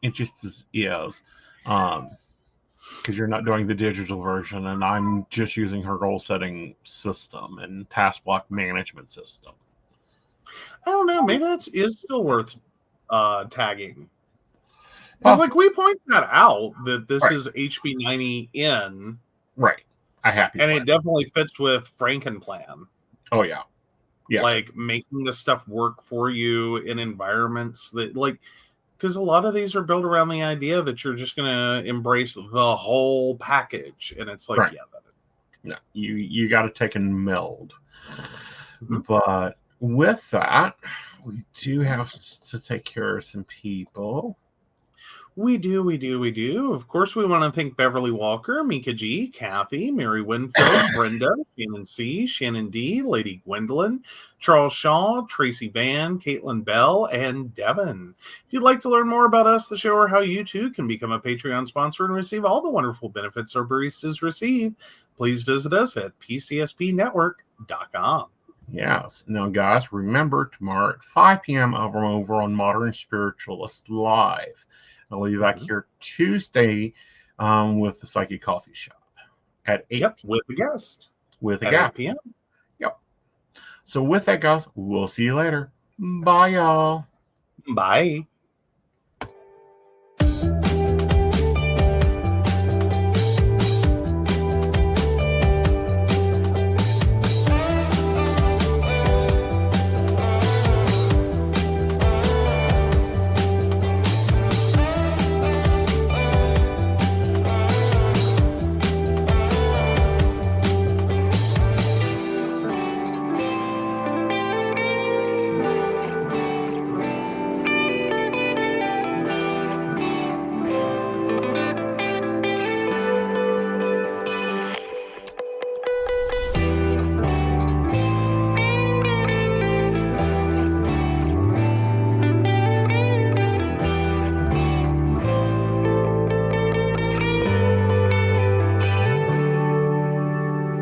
It just is. Because you're not doing the digital version, and I'm just using her goal setting system and task block management system. I don't know. Maybe that is still worth tagging. Because, like, we point that out that this Right. is HB90N, Right. A happy and plan. it definitely fits with Frankenplan. Oh, yeah. Yeah. Like, making the stuff work for you in environments that, like, because a lot of these are built around the idea that you're just going to embrace the whole package. And it's like, Right. yeah, that No, you got to take and meld. Mhm. But with that, we do have to take care of some people. We do. Of course, we want to thank Beverly Walker, Mika G, Kathy, Mary Winfield, Brenda, Shannon C, Shannon D, Lady Gwendolyn, Charles Shaw, Tracy Van, Caitlin Bell, and Devin. If you'd like to learn more about us, the show, or how you too can become a Patreon sponsor and receive all the wonderful benefits our baristas receive, please visit us at PCSPnetwork.com. Yes. Now, guys, remember tomorrow at 5 p.m. over on Modern Spiritualist Live. I'll be back here Tuesday with the Psychic Coffee Shop at 8 Yep, with a guest. with a At guest. 8 p.m. Yep. So with that, guys, we'll see you later. Bye, y'all. Bye.